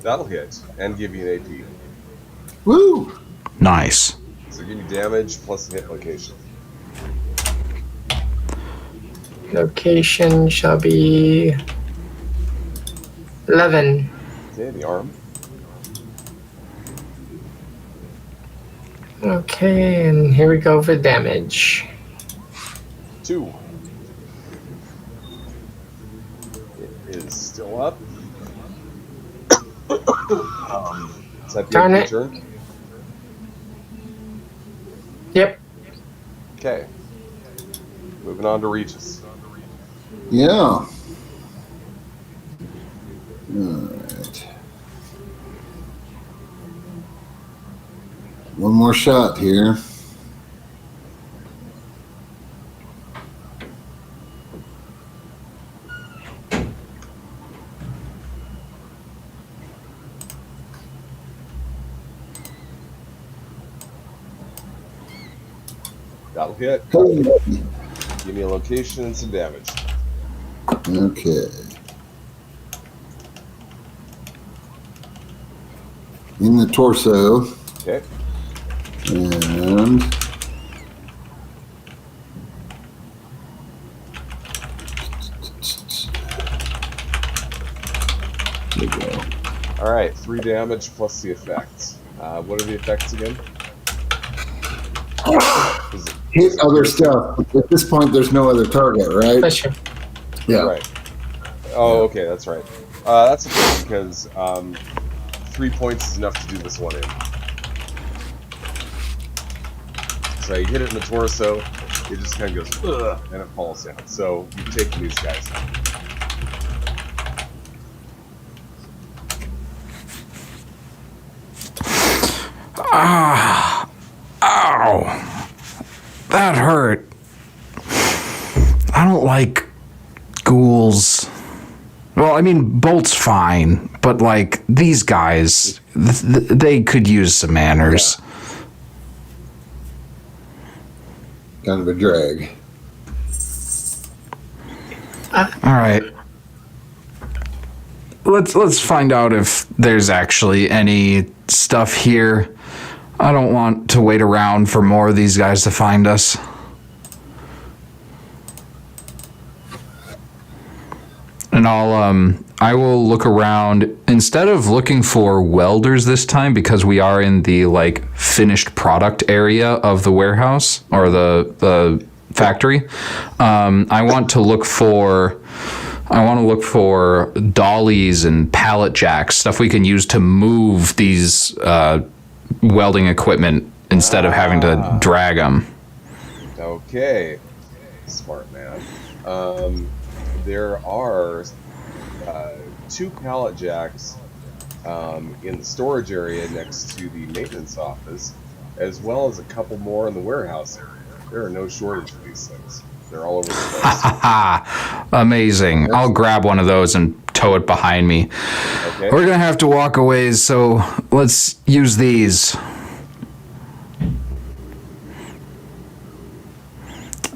That'll hit and give you an AP. Woo! Nice. So give me damage plus the hit location. Location shall be 11. Okay, the arm. Okay, and here we go for damage. 2. It is still up. Is that the Darn end of it. your turn? Yep. Okay. Moving on to Regis. Yeah. All right. One more shot here. That'll hit. Hey. Give me a location and some damage. Okay. In the torso. Okay. And there we go. All right, 3 damage plus the effects. What are the effects again? Hit other stuff. At this point, there's no other target, right? Bless you. Yeah. Right. Oh, okay, that's right. That's okay because 3 points is enough to do this one in. So you hit it in the torso, it just kind of goes, ugh, and it falls down. So you've taken these guys out. Ow! That hurt. I don't like ghouls. Well, I mean, Bolt's fine, but like these guys, they could use some manners. Kind of a drag. All right. Let's find out if there's actually any stuff here. I don't want to wait around for more of these guys to find us. And I will look around instead of looking for welders this time because we are in the like finished product area of the warehouse or the factory. I want to look for dollies and pallet jacks, stuff we can use to move these welding equipment instead of having to drag them. Okay. Smart man. There are 2 pallet jacks in the storage area next to the maintenance office, as well as a couple more in the warehouse area. There are no shortage of these things. They're all over the place. Ha! Amazing. I'll grab one of those and tow it behind me. Okay. We're gonna have to walk a ways, so let's use these.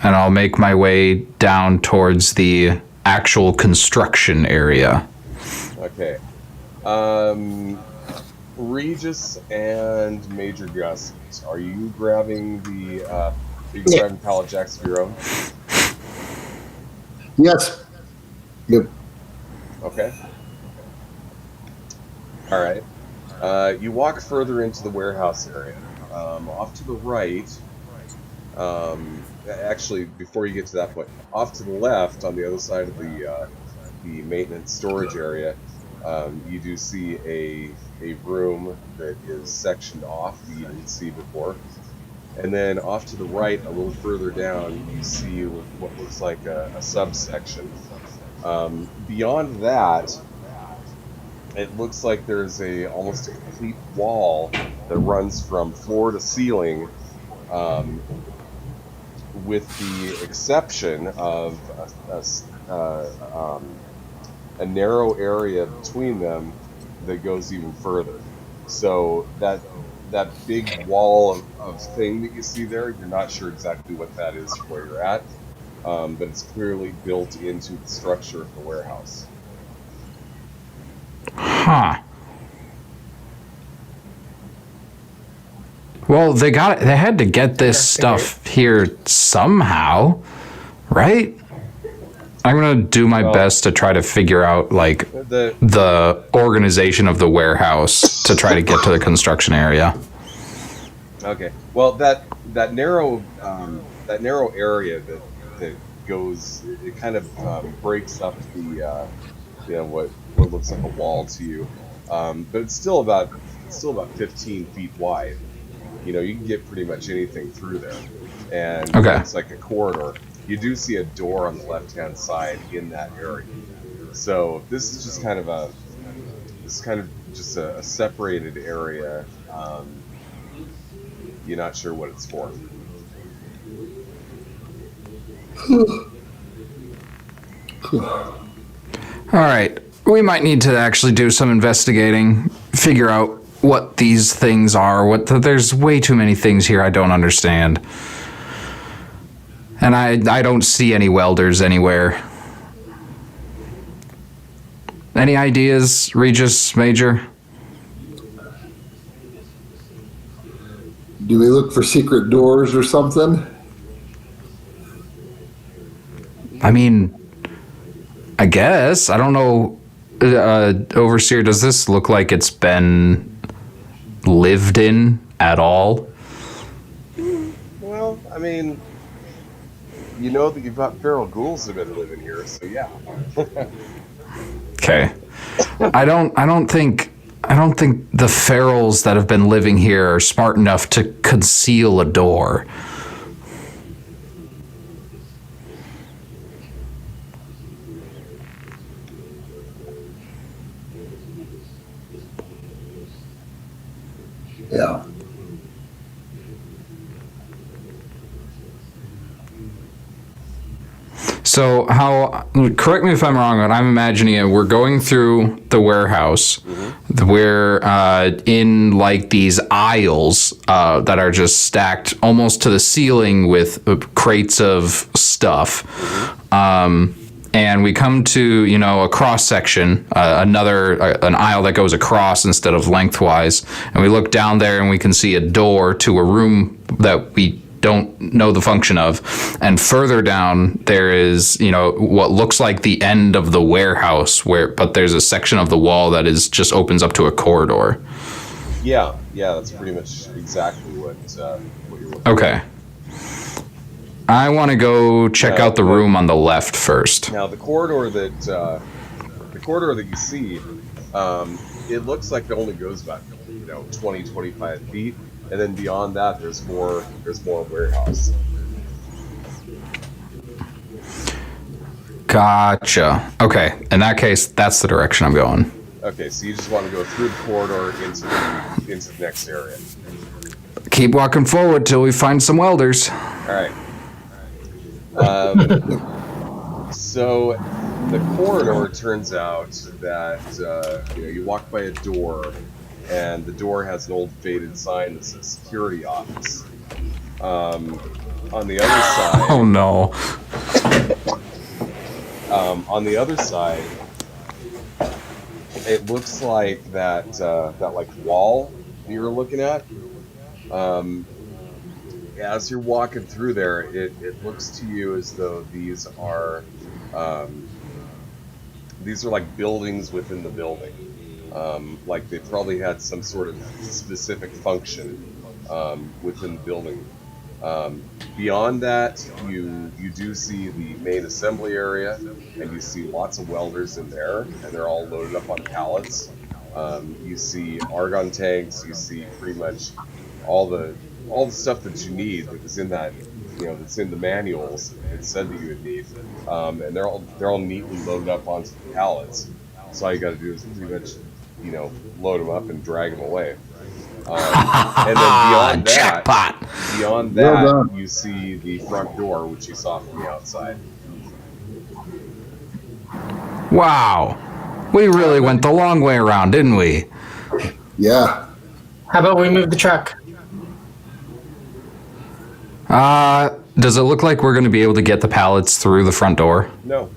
And I'll make my way down towards the actual construction area. Okay. Regis and Major Gus, are you grabbing grabbing pallet jacks of your own? Yes. Yep. Okay. All right. You walk further into the warehouse area. Off to the right, actually, before you get to that point, off to the left on the other side of the maintenance storage area, you do see a room that is sectioned off that you didn't see before. And then off to the right, a little further down, you see what looks like a subsection. Beyond that, it looks like there's almost a complete wall that runs from floor to ceiling, with the exception of a narrow area between them that goes even further. So that big wall of thing that you see there, you're not sure exactly what that is from where you're at, but it's clearly built into the structure of the warehouse. Huh. Well, they had to get this stuff here somehow, right? I'm gonna do my best to try to figure out like the organization of the warehouse to try to get to the construction area. Okay. Well, that narrow area that goes, it kind of breaks up the what looks like a wall to you, but it's still about 15 feet wide. You can get pretty much anything through there, and Okay. It's like a corridor. You do see a door on the left-hand side in that area. So this is just kind of a separated area you're not sure what it's for. All right. We might need to actually do some investigating, figure out what these things are. There's way too many things here I don't understand. And I don't see any welders anywhere. Any ideas, Regis, Major? Do we look for secret doors or something? I mean, I guess. I don't know. Overseer, does this look like it's been lived in at all? Well, I mean, you know that you've got feral ghouls that have been living here, so yeah. Okay. I don't think the ferals that have been living here are smart enough to conceal a door. Yeah. So correct me if I'm wrong, but I'm imagining it. We're going through the warehouse. We're in like these aisles that are just stacked almost to the ceiling with crates of stuff. And we come to, a cross section, an aisle that goes across instead of lengthwise. And we look down there and we can see a door to a room that we don't know the function of. And further down there is, what looks like the end of the warehouse but there's a section of the wall that just opens up to a corridor. Yeah, that's pretty much exactly what you're looking Okay. I want to go check out the room on the left first. Now, the corridor that you see, it looks like it only goes about 20, 25 feet, and then beyond that, there's more warehouse. Gotcha. Okay. In that case, that's the direction I'm going. Okay, so you just want to go through the corridor into the next area. Keep walking forward till we find some welders. All right. So the corridor turns out that you walk by a door, and the door has an old faded sign that says security office. On the other side, Oh no. on the other side, it looks like that like wall you're looking at. As you're walking through there, it looks to you as though these are like buildings within the building. Like they probably had some sort of specific function within the building. Beyond that, you do see the main assembly area, and you see lots of welders in there, and they're all loaded up on pallets. You see argon tanks. You see pretty much all the stuff that you need that is in that, that's in the manuals. It said that you would need, and they're all neatly loaded up onto the pallets. So all you got to do is pretty much, load them up and drag them away. And then beyond Jackpot. beyond Well that, done. you see the front door, which you saw from the outside. Wow. We really went the long way around, didn't we? Yeah. How about we move the truck? Does it look like we're going to be able to get the pallets through the front door? No.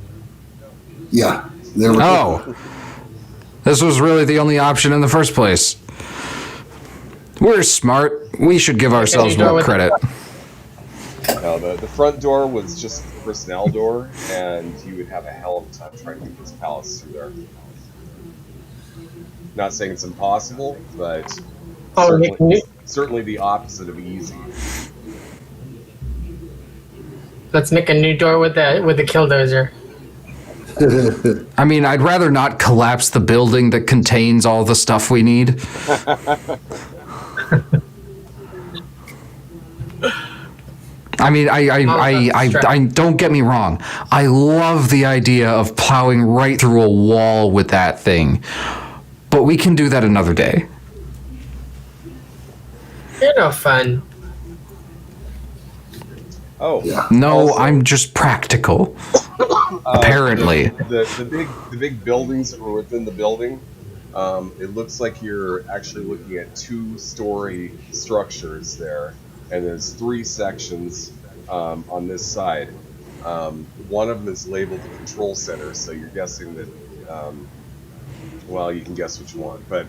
Yeah. There we go. Oh. This was really the only option in the first place. We're smart. We should give ourselves door more with- credit. No, the front door was just the personnel door, and you would have a hell of a time trying to get those pallets through there. Not saying it's impossible, but Oh, Nick, certainly the opposite of easy. let's make a new door with the killdozer. I mean, I'd rather not collapse the building that contains all the stuff we need. I mean, I don't get me wrong. I love the idea of plowing right through a wall with that thing. But we can do that another day. You're no fun. Oh, Yeah. No, also, I'm just practical. Apparently. the big buildings that were within the building. It looks like you're actually looking at 2-story structures there, and there's 3 sections on this side. One of them is labeled the control center, so you're guessing that. Well, you can guess what you want, but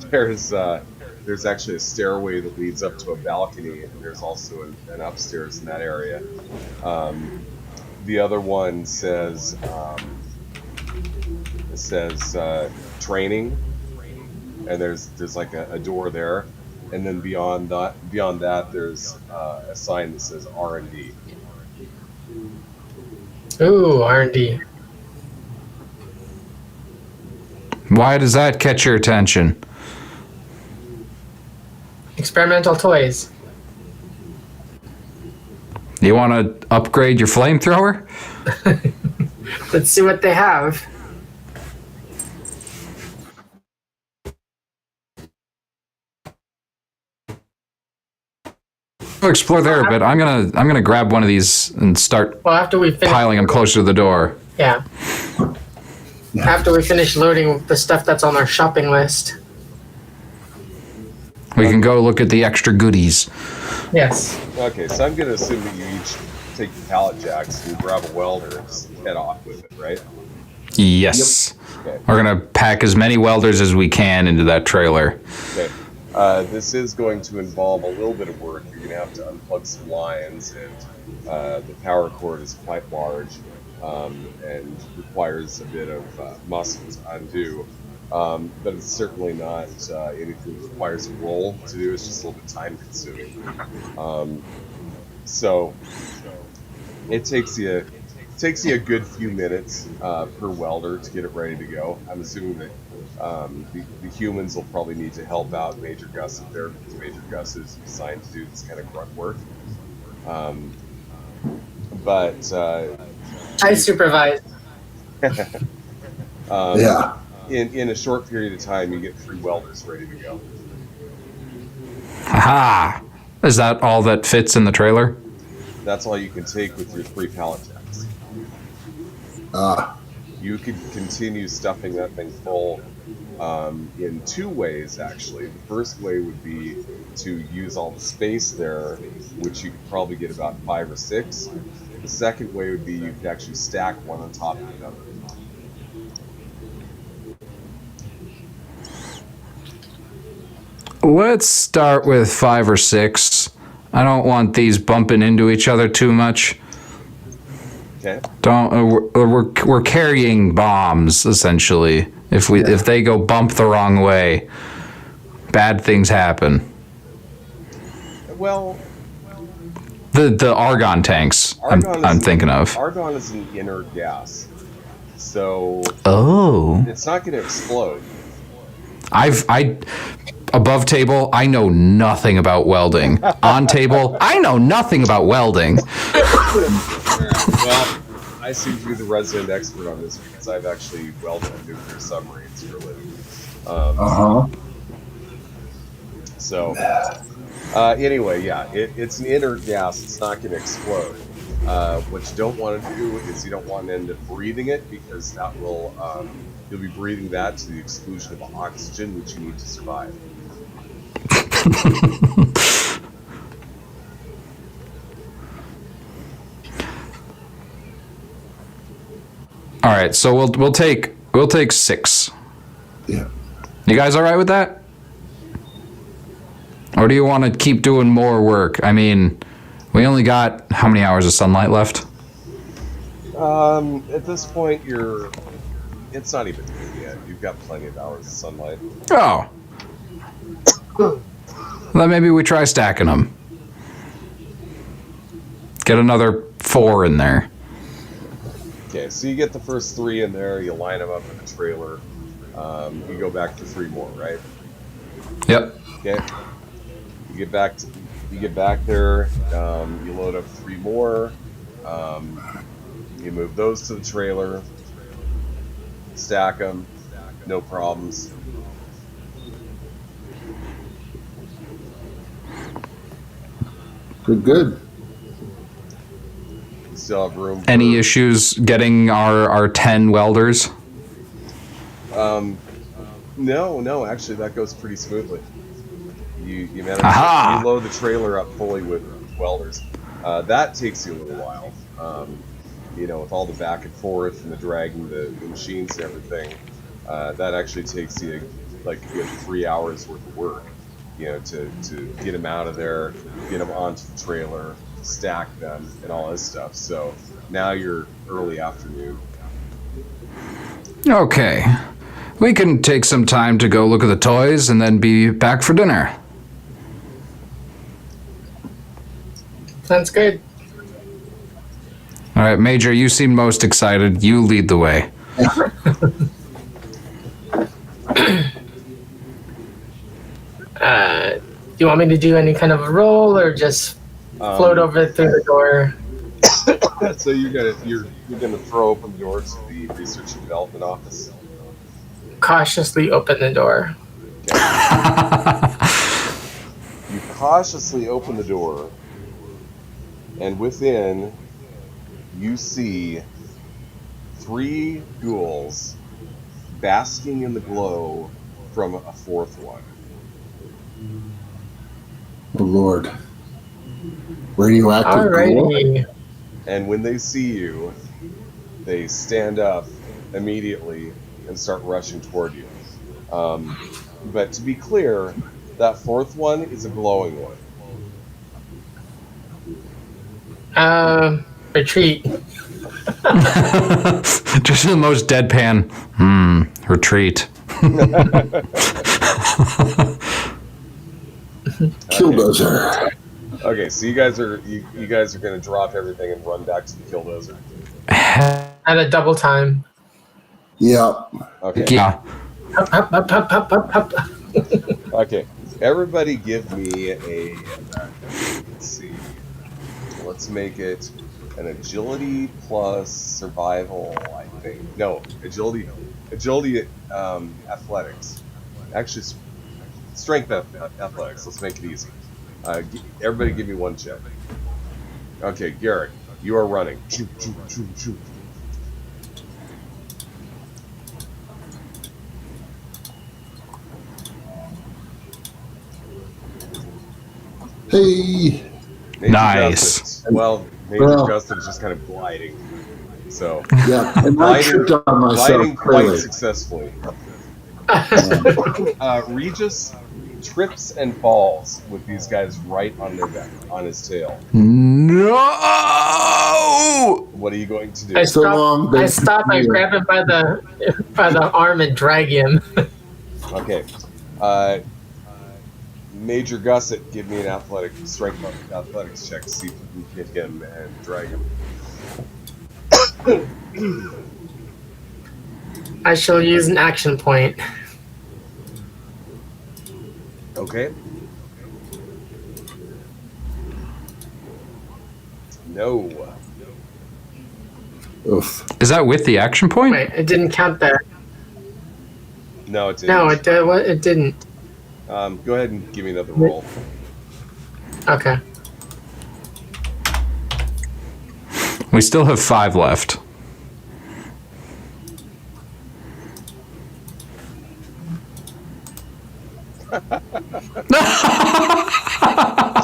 there's actually a stairway that leads up to a balcony, and there's also an upstairs in that area. The other one says training, and there's like a door there, and then beyond that there's a sign that says R&D. Ooh, R&D. Why does that catch your attention? Experimental toys. You want to upgrade your flamethrower? Let's see what they have. We'll explore there a bit. I'm gonna grab one of these and start Well, after we finish, piling them closer to the door. yeah. After we finish loading the stuff that's on our shopping list. We can go look at the extra goodies. Yes. Okay, so I'm gonna assume that you each take your pallet jacks and grab a welder and just head off with it, right? Yes. Okay. We're gonna pack as many welders as we can into that trailer. Okay. This is going to involve a little bit of work. You're going to have to unplug some lines, and the power cord is quite large and requires a bit of muscle to undo. But it's certainly not anything that requires a roll to do. It's just a little bit time consuming. So it takes you a good few minutes per welder to get it ready to go. I'm assuming that the humans will probably need to help out Major Gus if they're Major Gus is assigned to do this kind of grunt work. But I supervise. Yeah. in a short period of time, you get 3 welders ready to go. Aha! Is that all that fits in the trailer? That's all you can take with your 3 pallet jacks. You could continue stuffing that thing full in 2 ways, actually. The first way would be to use all the space there, which you could probably get about 5 or 6. The second way would be you could actually stack one on top of another. Let's start with 5 or 6. I don't want these bumping into each other too much. Okay? We're carrying bombs essentially. If they go bump the wrong way, bad things happen. Well, The argon tanks. I'm thinking of. Argon is an inert gas, so Oh. it's not going to explode. Above table, I know nothing about welding. On table, I know nothing about welding. Well, I seem to be the resident expert on this because I've actually welded nuclear submarines for a living. So, anyway, yeah, it's an inert gas. It's not going to explode. What you don't want to do is you don't want to end up breathing it because that will you'll be breathing that to the exclusion of oxygen, which you need to survive. All right, so we'll take 6. Yeah. You guys all right with that? Or do you want to keep doing more work? I mean, we only got how many hours of sunlight left? At this point, it's not even noon yet. You've got plenty of hours of sunlight. Oh. Then maybe we try stacking them. Get another 4 in there. Okay, so you get the first 3 in there. You line them up in the trailer. You go back for 3 more, right? Yep. Okay. You get back there. You load up 3 more. You move those to the trailer. Stack them. No problems. Good. still have room. Any issues getting our 10 welders? No, actually, that goes pretty smoothly. You manage Aha! you load the trailer up fully with welders. That takes you a little while. With all the back and forth and the dragging the machines and everything, that actually takes you like a good 3 hours worth of work. To get them out of there, get them onto the trailer, stack them, and all this stuff. So now you're early afternoon. Okay. We can take some time to go look at the toys and then be back for dinner. Sounds good. All right, Major, you seem most excited. You lead the way. Do you want me to do any kind of a roll or just float over through the door? So you're gonna throw open the doors to the research and development office. Cautiously open the door. You cautiously open the door, and within you see 3 ghouls basking in the glow from a 4th one. Oh Lord. Radioactive glow? Alrighty. And when they see you, they stand up immediately and start rushing toward you. But to be clear, that 4th one is a glowing one. Retreat. Just the most deadpan. Retreat. Killdozer. Okay, so you guys are gonna drop everything and run back to the Killdozer. At a double time. Yeah. Okay. Yeah. Up, up, up, up, up, up, up. Okay. Everybody, give me a. Let's see. Let's make it an agility plus survival. I think no agility, athletics. Actually, strength athletics. Let's make it easy. Everybody, give me 1 check. Okay, Garrick, you are running. Choo, choo, choo, choo. Hey. Major Nice. Justin. Well, Major Justin is just kind of gliding. So Yeah. And I tripped on myself. gliding quite Clearly. successfully. Regis trips and falls with these guys right on their back, on his tail. No! What are you going to do? I So long, stop. I big stop. I deal. grab him by the arm and drag him. Okay. Major Gusset, give me an athletics check. See if you can get him and drag him. I shall use an action point. Okay. No. Oof. Is that with the action point? Wait, it didn't count that. No, it didn't. No, it didn't. Go ahead and give me another roll. Okay. We still have 5 left.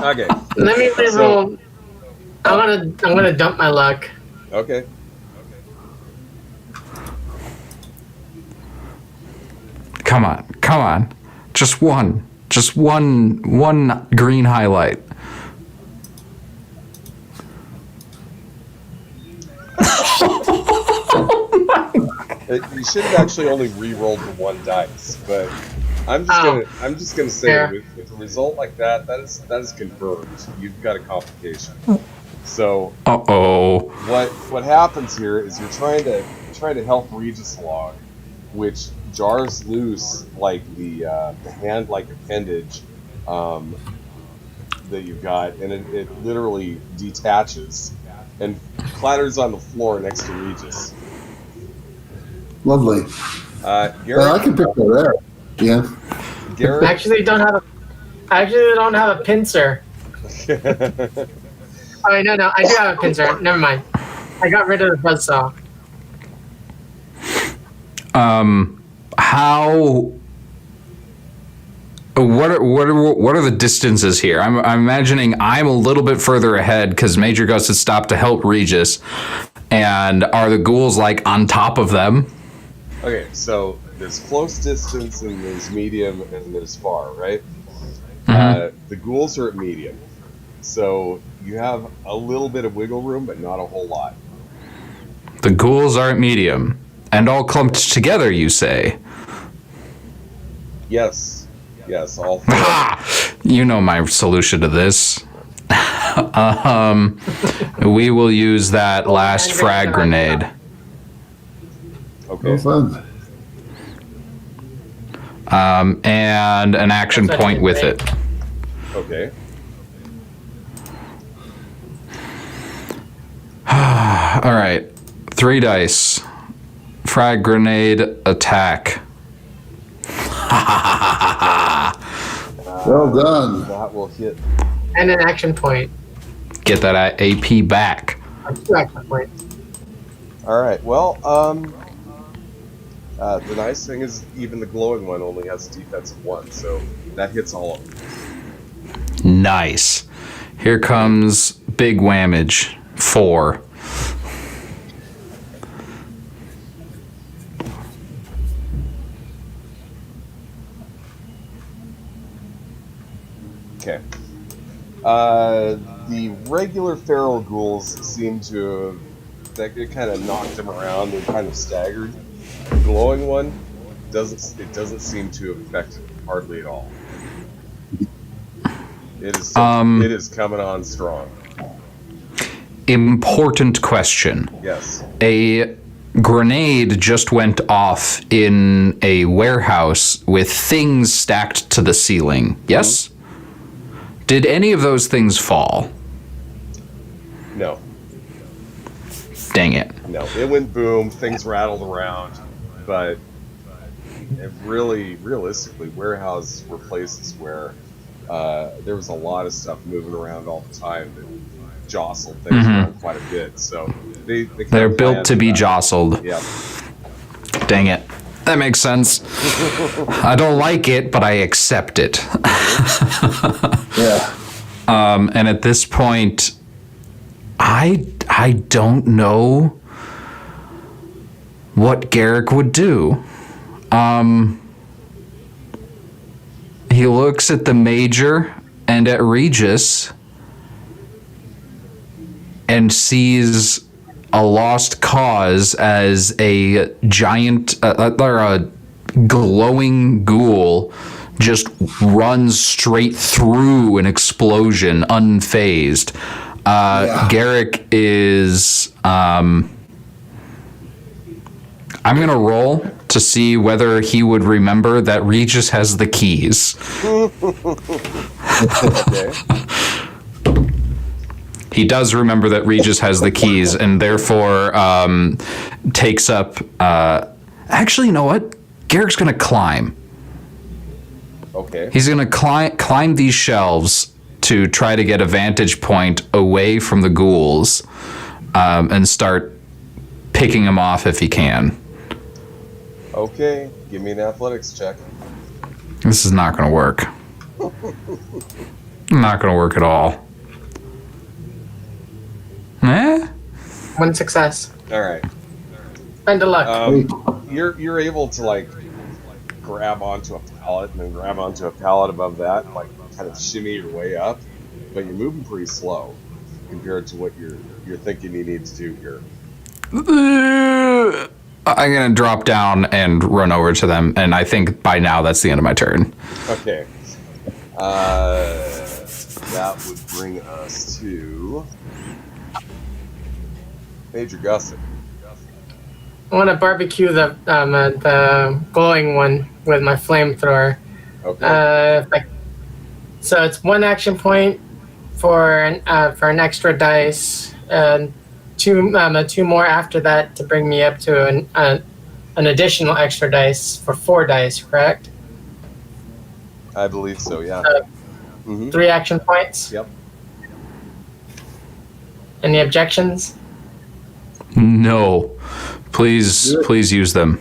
Okay. Let me reroll. I'm gonna dump my luck. Okay. Come on. Just one green highlight. You should have actually only re-rolled the 1 dice, but I'm just gonna say Fair. with a result like that is confirmed. You've got a complication. So Uh-oh. what happens here is you're trying to help Regis along, which jars loose like the hand-like appendage that you've got, and it literally detaches and clatters on the floor next to Regis. Lovely. Garrett, Well, I can pick that up. Yeah. I Garrett, actually don't have a pincer. Oh wait, no, I do have a pincer. Never mind. I got rid of the buzzsaw. How? What are the distances here? I'm imagining I'm a little bit further ahead because Major Gus has stopped to help Regis, and are the ghouls like on top of them? Okay, so there's close distance and there's medium and there's far, right? The ghouls are at medium, so you have a little bit of wiggle room, but not a whole lot. The ghouls are at medium, and all clumped together, you say? Yes, all four. You know my solution to this. We will use that last frag grenade. Okay. No fun. And an action point with it. Okay. All right. 3 dice. Frag grenade attack. Well done. That will hit. And an action point. Get that AP back. Or 2 action points. All right. Well, the nice thing is even the glowing one only has a defense of 1, so that hits all of them. Nice. Here comes big whammage. 4. Okay. The regular feral ghouls seem to have, it kind of knocked them around and kind of staggered. The glowing one doesn't seem to affect it hardly at all. It is coming on strong. Important question. Yes. A grenade just went off in a warehouse with things stacked to the ceiling. Yes? Did any of those things fall? No. Dang it. No. It went boom. Things rattled around, but it realistically, warehouses were places where there was a lot of stuff moving around all the time that jostled things around quite a bit. So They're built to be jostled. Yeah. Dang it. That makes sense. I don't like it, but I accept it. Yeah. And at this point, I don't know what Garrick would do. He looks at the Major and at Regis and sees a lost cause as a giant or a glowing ghoul just runs straight through an explosion unfazed. Garrick is I'm gonna roll to see whether he would remember that Regis has the keys. Okay. He does remember that Regis has the keys, and therefore takes up. Actually, you know what? Garrick's gonna climb. Okay. He's gonna climb these shelves to try to get a vantage point away from the ghouls, and start picking them off if he can. Okay. Give me an athletics check. This is not gonna work. Not gonna work at all. Eh? 1 success. All right. Spend of luck. You're able to like grab onto a pallet and then grab onto a pallet above that, and, like kind of shimmy your way up, but you're moving pretty slow compared to what you're thinking you need to do here. I'm gonna drop down and run over to them, and I think by now that's the end of my turn. Okay. That would bring us to Major Gusset. I want to barbecue the glowing one with my flamethrower. Okay. So it's 1 action point for an extra dice, and two more after that to bring me up to an additional extra dice for 4 dice. Correct? I believe so. Yeah. 3 action points. Yep. Any objections? No. Please use them.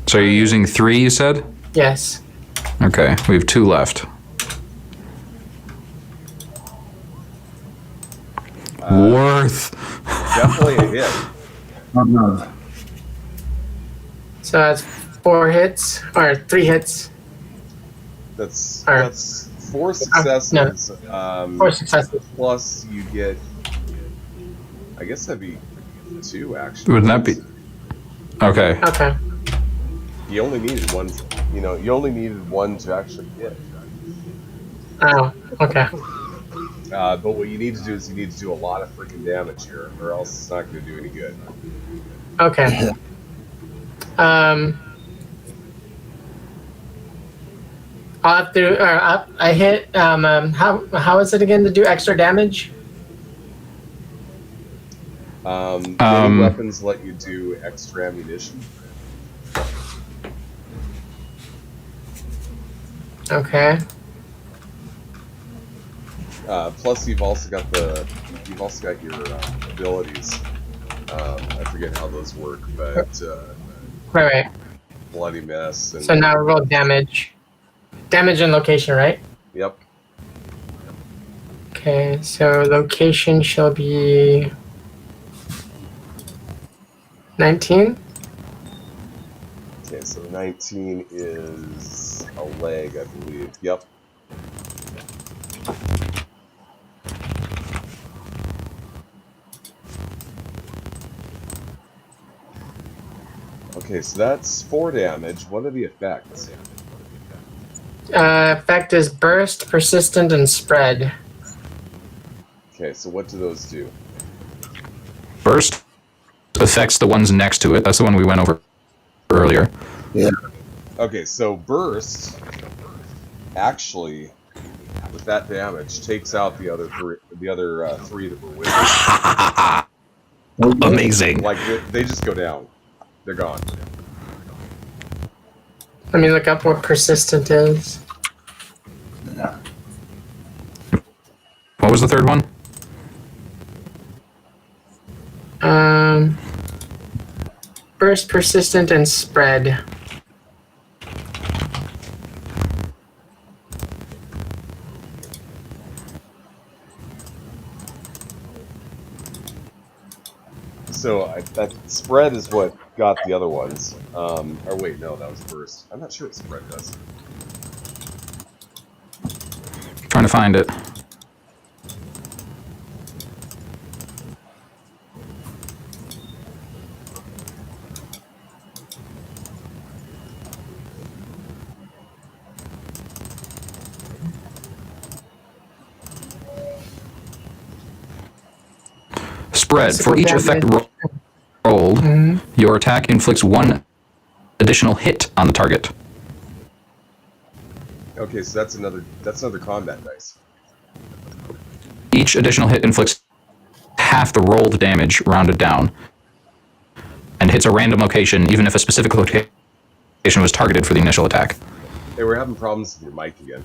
So you're using 3, you said? Yes. Okay, we have 2 left. Worth. Definitely a hit. So that's 4 hits or 3 hits. That's Or- 4 successes. 4 successes. Plus you get, I guess that'd be 2 actually. Wouldn't that be? Okay. Okay. You only needed 1. You only needed 1 to actually hit. Oh. Okay. But what you need to do is you need to do a lot of freaking damage here, or else it's not going to do any good. Okay. I'll have to. I hit. How is it again to do extra damage? Many weapons let you do extra ammunition. Okay. Plus, you've also got your abilities. I forget how those work, but Right. bloody mess. And, So now roll damage. Damage and location, right? Yep. Okay. So location shall be 19. Okay, so 19 is a leg, I believe. Yep. Okay, so that's 4 damage. What are the effects? Effect is burst, persistent, and spread. Okay, so what do those do? Burst affects the ones next to it. That's the one we went over earlier. Yeah. Okay, so burst actually, with that damage, takes out the other 3 that were with it. Amazing. Like they just go down. They're gone. Let me look up what persistent is. What was the third one? Burst, persistent, and spread. So that spread is what got the other ones. Or wait, no, that was burst. I'm not sure what spread does. Trying to find it. Spread. For each effect rolled, your attack inflicts 1 additional hit on the target. Okay, so that's another combat dice. Each additional hit inflicts half the rolled damage, rounded down, and hits a random location, even if a specific location was targeted for the initial attack. Hey, we're having problems with your mic again.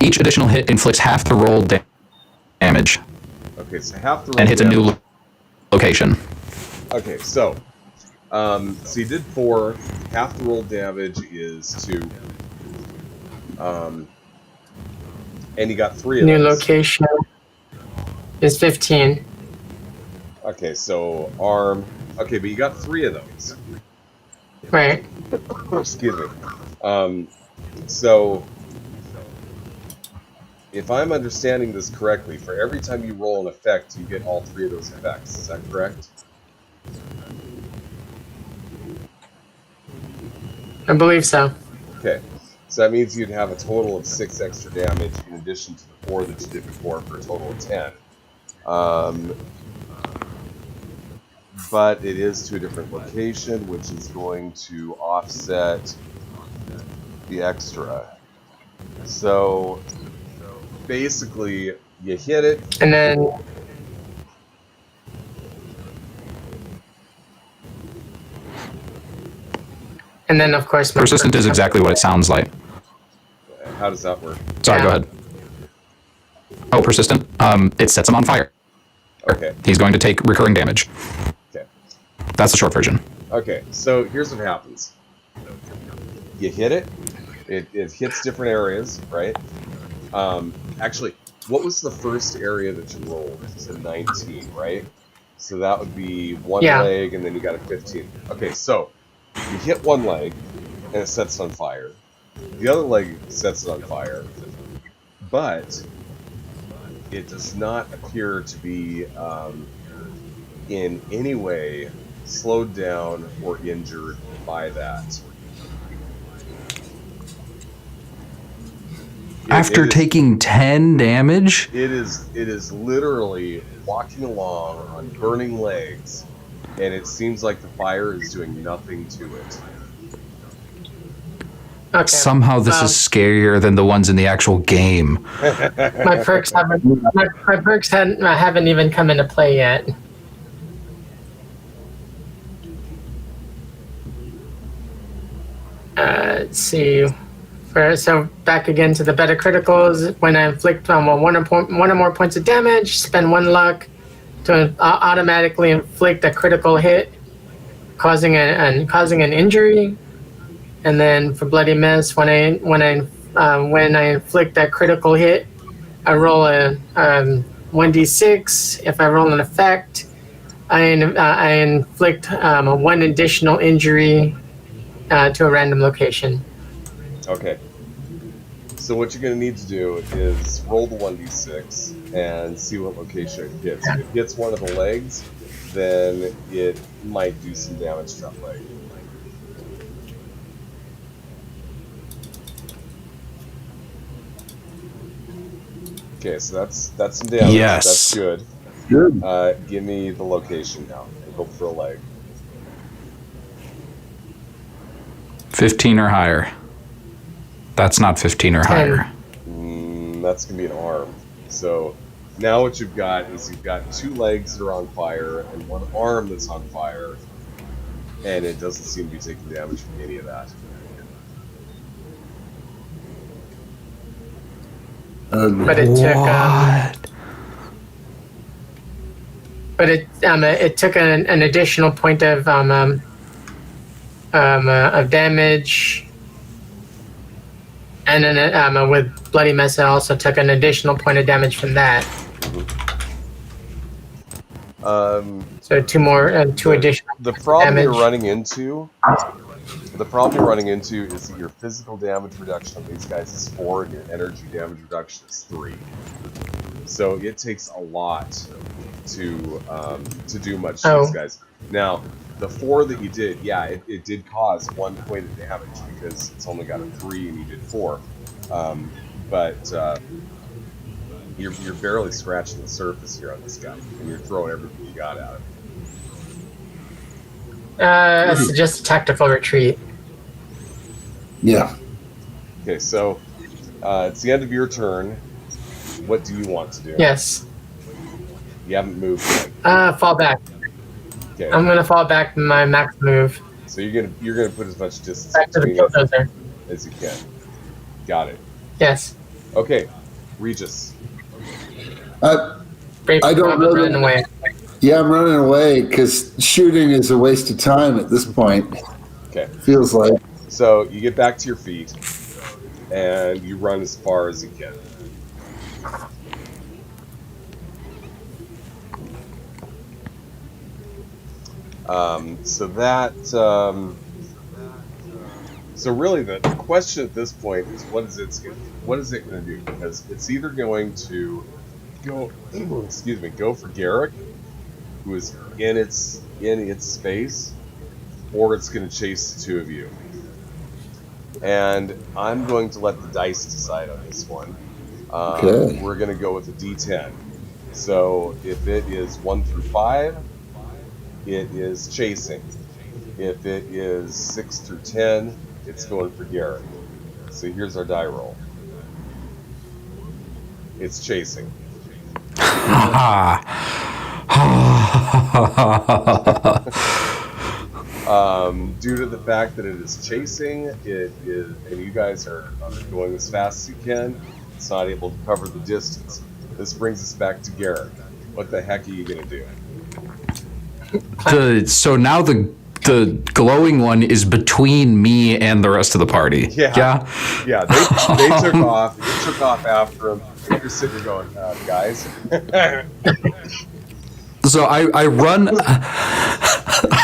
Each additional hit inflicts half the rolled damage Okay, so half the roll and hits a new location. Okay, so you did 4. Half the roll damage is 2. And you got 3 of New those. location is 15. Okay, so arm. Okay, but you got 3 of those. Right. Excuse me. So if I'm understanding this correctly, for every time you roll an effect, you get all 3 of those effects. Is that correct? I believe so. Okay. So that means you'd have a total of 6 extra damage in addition to the 4 that you did before for a total of 10. But it is to a different location, which is going to offset the extra. So basically, you hit it. And then of course my Persistent is exactly what it sounds like. How does that work? Sorry, Yeah. go ahead. Oh, persistent. It sets him on fire. Okay. He's going to take recurring damage. Okay. That's the short version. Okay. So here's what happens. You hit it. It hits different areas, right? Actually, what was the first area that you rolled? It's a 19, right? So that would be one Yeah. leg, and then you got a 15. Okay, so you hit one leg, and it sets it on fire. The other leg sets it on fire, but it does not appear to be in any way slowed down or injured by that. After it is- taking 10 damage? It is literally walking along on burning legs, and it seems like the fire is doing nothing to it. Okay. Somehow this is scarier than the ones in the actual game. My perks haven't even come into play yet. Let's see. So back again to the better criticals. When I inflict one or more points of damage, spend 1 luck to automatically inflict a critical hit, causing an injury. And then for bloody miss, when I inflict that critical hit, I roll a 1d6. If I roll an effect, I inflict a 1 additional injury to a random location. Okay. So what you're going to need to do is roll the 1d6 and see what location it hits. If it hits one of the legs, then it might do some damage to that leg. Okay, so that's some damage. Yes. That's good. Good. Give me the location now. And hope for a leg. 15 or higher. That's not 15 or 10. higher. That's going to be an arm. So now what you've got is you've got 2 legs that are on fire and 1 arm that's on fire. And it doesn't seem to be taking damage from any of that. But it took it took an additional point of damage, and then with bloody mess, I also took an additional point of damage from that. So 2 more, 2 additional. The problem damage. you're running into, is that your physical damage reduction on these guys is 4, and your energy damage reduction is 3. So it takes a lot to do much to these guys. Now, the 4 that you did, yeah, it did cause 1 point of damage because it's only got a 3 and you did 4. But you're barely scratching the surface here on this guy, and you're throwing everything you got at him. It's just a tactical retreat. Yeah. Okay, so it's the end of your turn. What do you want to do? Yes. You haven't moved yet. Fall back. Okay, I'm gonna fall back to my max move. so you're gonna put as much distance Back to the between us bulldozer. as you can. Got it. Yes. Okay, Regis. Brave I don't know running that- away. Yeah, I'm running away because shooting is a waste of time at this point. Okay, Feels like. so you get back to your feet, and you run as far as you can. So really, the question at this point is what is it going to do? Because it's either going to go, go for Garrick, who is in its space, or it's going to chase the 2 of you. And I'm going to let the dice decide on this one. Okay. We're going to go with a D10. So if it is 1 through 5, it is chasing. If it is 6 through 10, it's going for Garrett. So here's our die roll. It's chasing. Due to the fact that it is chasing, it is, and you guys are going as fast as you can, it's not able to cover the distance. this brings us back to Garrett. What the heck are you gonna do? So now the glowing one is between me and the rest of the party. Yeah. They took off. You took off after him. You're sitting there going, guys. So I run.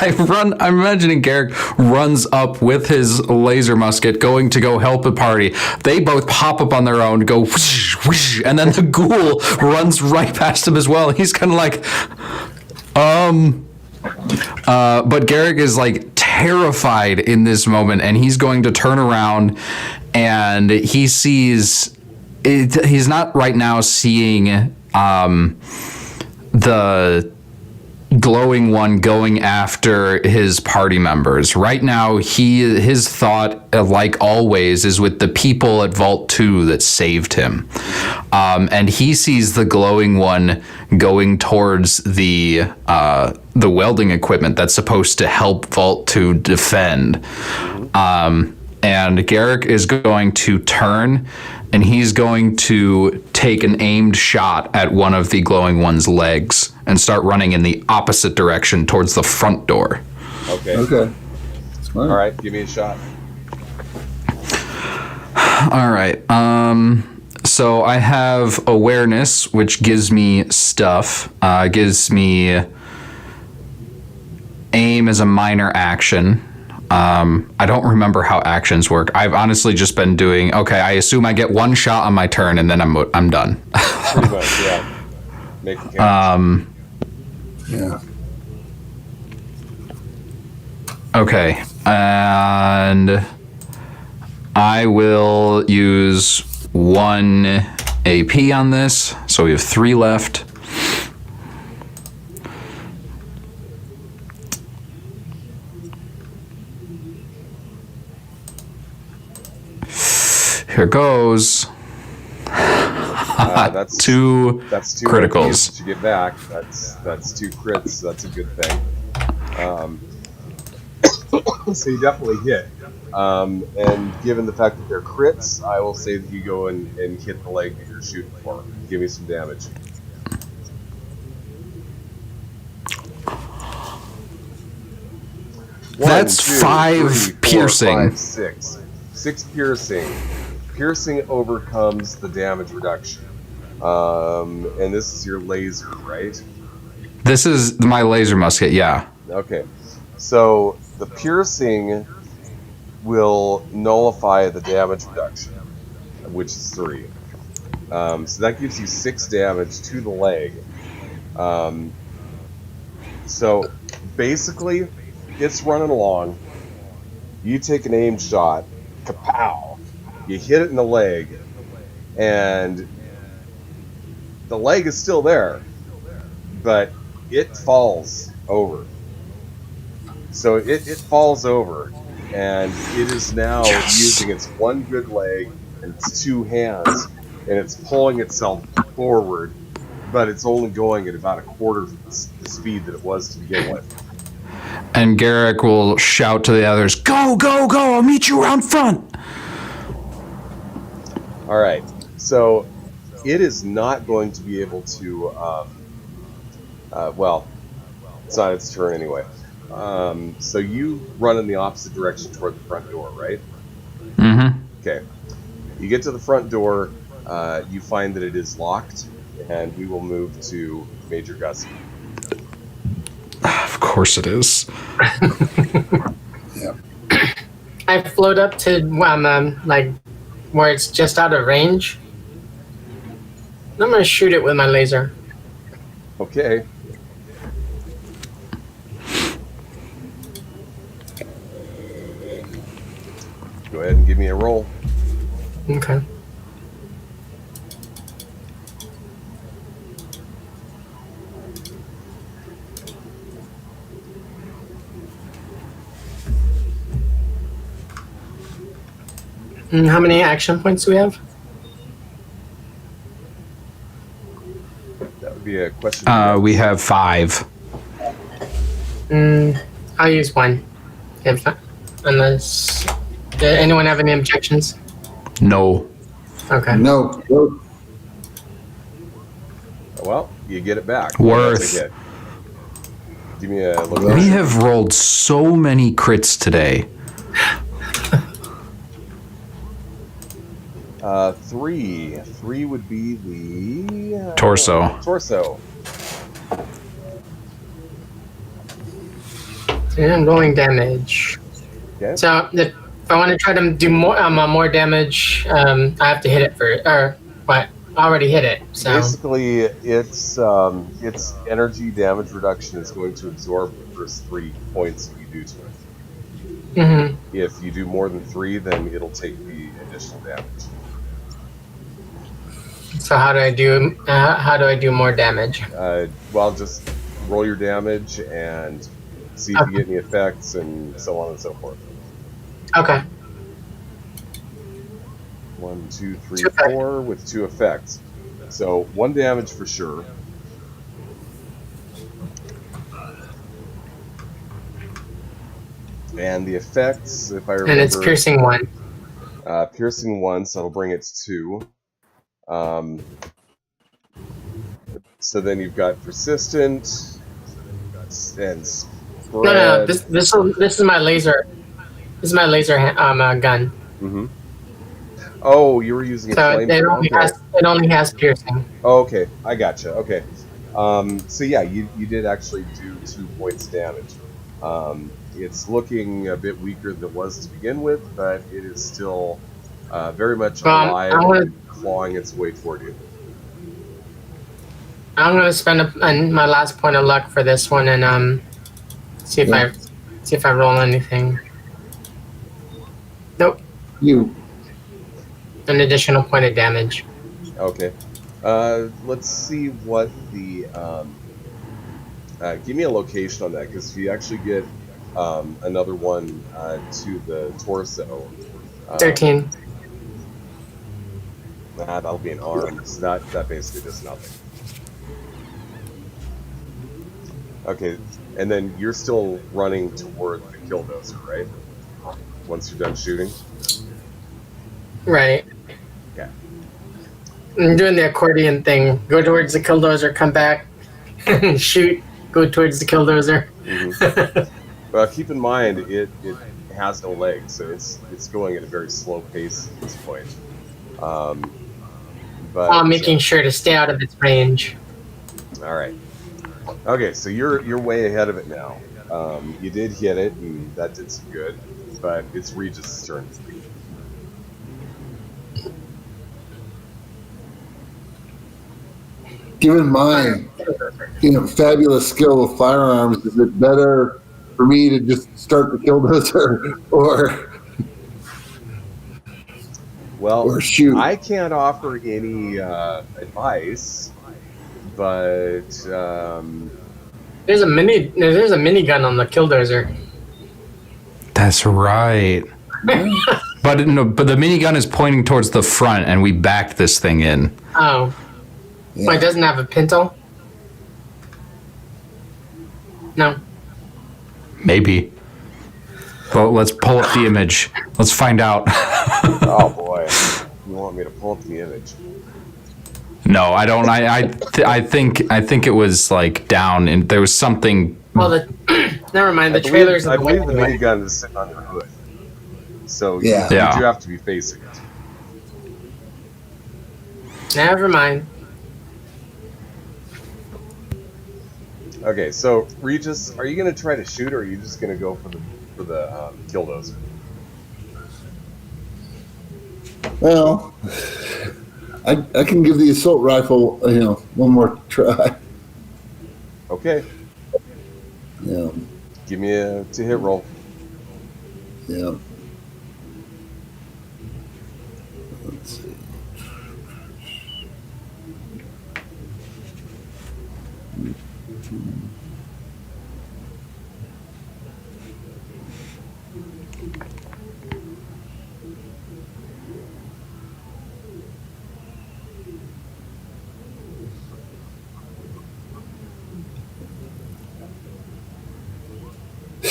I'm imagining Garrick runs up with his laser musket, going to go help a party. They both pop up on their own, go whoosh, whoosh, and then the ghoul runs right past him as well. He's kind of like, but Garrick is like terrified in this moment, and he's going to turn around, and he sees. He's not right now seeing the glowing one going after his party members. Right now, his thought, like always, is with the people at Vault 2 that saved him. And he sees the glowing one going towards the welding equipment that's supposed to help Vault 2 defend. And Garrick is going to turn, and he's going to take an aimed shot at one of the glowing one's legs and start running in the opposite direction towards the front door. Okay. Smart. All right, give me a shot. All right. So I have awareness, which gives me stuff. Gives me aim as a minor action. I don't remember how actions work. I've honestly just been doing, okay, I assume I get one shot on my turn and then I'm done. Pretty much, yeah. Make it count. Yeah. Okay. And I will use 1 AP on this. So we have 3 left. Here goes. That's 2 That's 2 criticals. to get back. That's 2 crits. That's a good thing. So you definitely hit. And given the fact that they're crits, I will say that you go and hit the leg that you're shooting for. Give me some damage. That's 5 3, 4, piercing. 5, 6. 6 piercing. Piercing overcomes the damage reduction. And this is your laser, right? This is my laser musket, yeah. Okay. So the piercing will nullify the damage reduction, which is 3. So that gives you 6 damage to the leg. So basically, it's running along. You take an aim shot, kapow! You hit it in the leg, and the leg is still there, but it falls over. So it falls over, and it is now using its 1 good leg and its 2 hands, and it's pulling itself forward, but it's only going at about a quarter of the speed that it was to begin with. And Garrick will shout to the others, "Go, go, go! I'll meet you around front!" All right, so it is not going to be able to, well, it's not its turn anyway. So you run in the opposite direction toward the front door, right? Mm-hmm. Okay. You get to the front door, you find that it is locked, and we will move to Major Gussie. Of course it is. Yeah. I float up to like where it's just out of range. I'm gonna shoot it with my laser. Okay. Go ahead and give me a roll. Okay. And how many action points do we have? That would be a question. We have 5. I'll use 1. If not, unless anyone have any objections? No. Okay. No. Well, you get it back. Worth. That's a hit. Give me a We location. have rolled so many crits today. 3. 3 would be the Torso. Torso. And rolling damage. Okay. So if I want to try to do more damage, I have to hit it first. Or what? I already hit it. So Basically, its energy damage reduction is going to absorb the first 3 points that you do to it. Mhm. If you do more than 3, then it'll take the additional damage. So how do I do more damage? Well, just roll your damage and see if you get any effects, and so on and so forth. Okay. 1, 2, 3, Two effects. 4 with 2 effects. So 1 damage for sure. And the effects, if I remember, And it's piercing 1. Piercing 1, so that'll bring it to 2. So then you've got persistent and spread. No. This is my laser. This is my laser gun. Mm-hmm. Oh, you were using a So flame. it only has piercing. Oh, okay, I gotcha. Okay, so yeah, you did actually do 2 points damage. It's looking a bit weaker than it was to begin with, but it is still very much alive and clawing its way toward you. I'm gonna spend my last point of luck for this one and see if I roll anything. Nope. An additional point of damage. Okay. Let's see what the. Give me a location on that, because if you actually get another one to the torso. 13. That'll be an arm. So that basically does nothing. Okay, and then you're still running toward the killdozer, right? Once you're done shooting? Right. Okay. I'm doing the accordion thing. Go towards the killdozer, come back, shoot. Go towards the killdozer. Mm-hmm. Well, keep in mind, it has no legs, so it's going at a very slow pace at this point. But While making sure to stay out of its range. all right. Okay, so you're way ahead of it now. You did hit it, and that did some good, but it's Regis' turn. Given my fabulous skill with firearms, is it better for me to just start the killdozer or shoot? I can't offer any advice, but There's a minigun on the killdozer. That's right. But the minigun is pointing towards the front, and we backed this thing in. Oh. Yeah. But it doesn't have a pintle? No. Maybe. Well, let's pull up the image. Let's find out. oh boy, you want me to pull up the image? No, I don't. I think it was like down, and there was something. Well, never mind. The trailer's I in the way. believe the minigun is sitting on the hood, so Yeah. you Yeah. do have to be facing it. Never mind. Okay, so Regis, are you going to try to shoot, or are you just going to go for the killdozer? Well, I can give the assault rifle, one more try. Okay, Yeah, give me a to-hit roll. yeah. Let's see.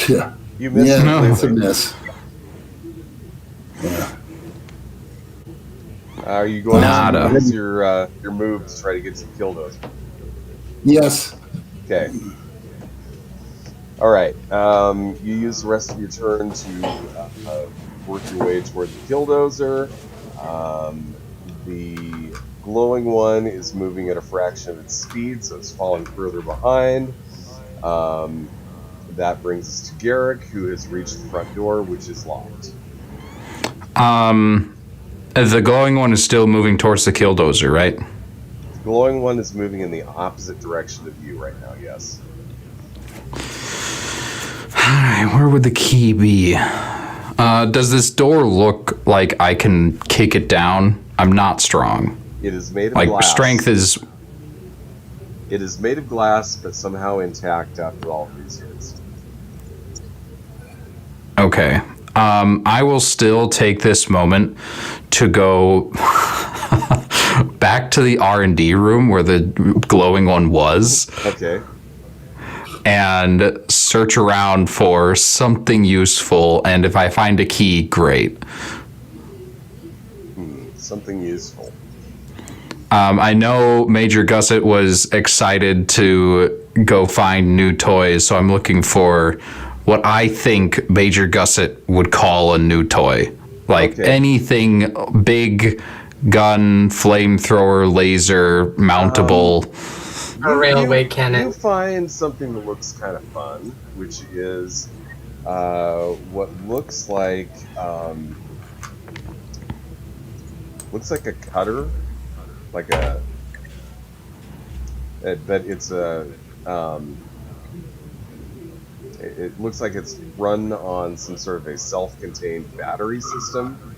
Yeah, You missed yeah, No. that's a completely. miss. Yeah. Are you going Nada. to use your move to try to get to the killdozer? Yes. Okay. All right. You use the rest of your turn to work your way toward the Killdozer. The glowing one is moving at a fraction of its speed, so it's falling further behind. That brings us to Garrick, who has reached the front door, which is locked. The glowing one is still moving towards the Killdozer, right? The glowing one is moving in the opposite direction of you right now, yes. Alright, where would the key be? Does this door look like I can kick it down? I'm not strong. It is made of Like, glass. strength is... It is made of glass, but somehow intact after all of these years. Okay. I will still take this moment to go back to the R&D room where the glowing one was Okay. and search around for something useful, and if I find a key, great. Something useful. I know Major Gusset was excited to go find new toys, so I'm looking for what I think Major Gusset would call a new toy. Like Okay. anything big, gun, flamethrower, laser, mountable. A railway You cannon. find something that looks kind of fun, which is what looks like a cutter, like a. But it's a. It looks like it's run on some sort of a self-contained battery system,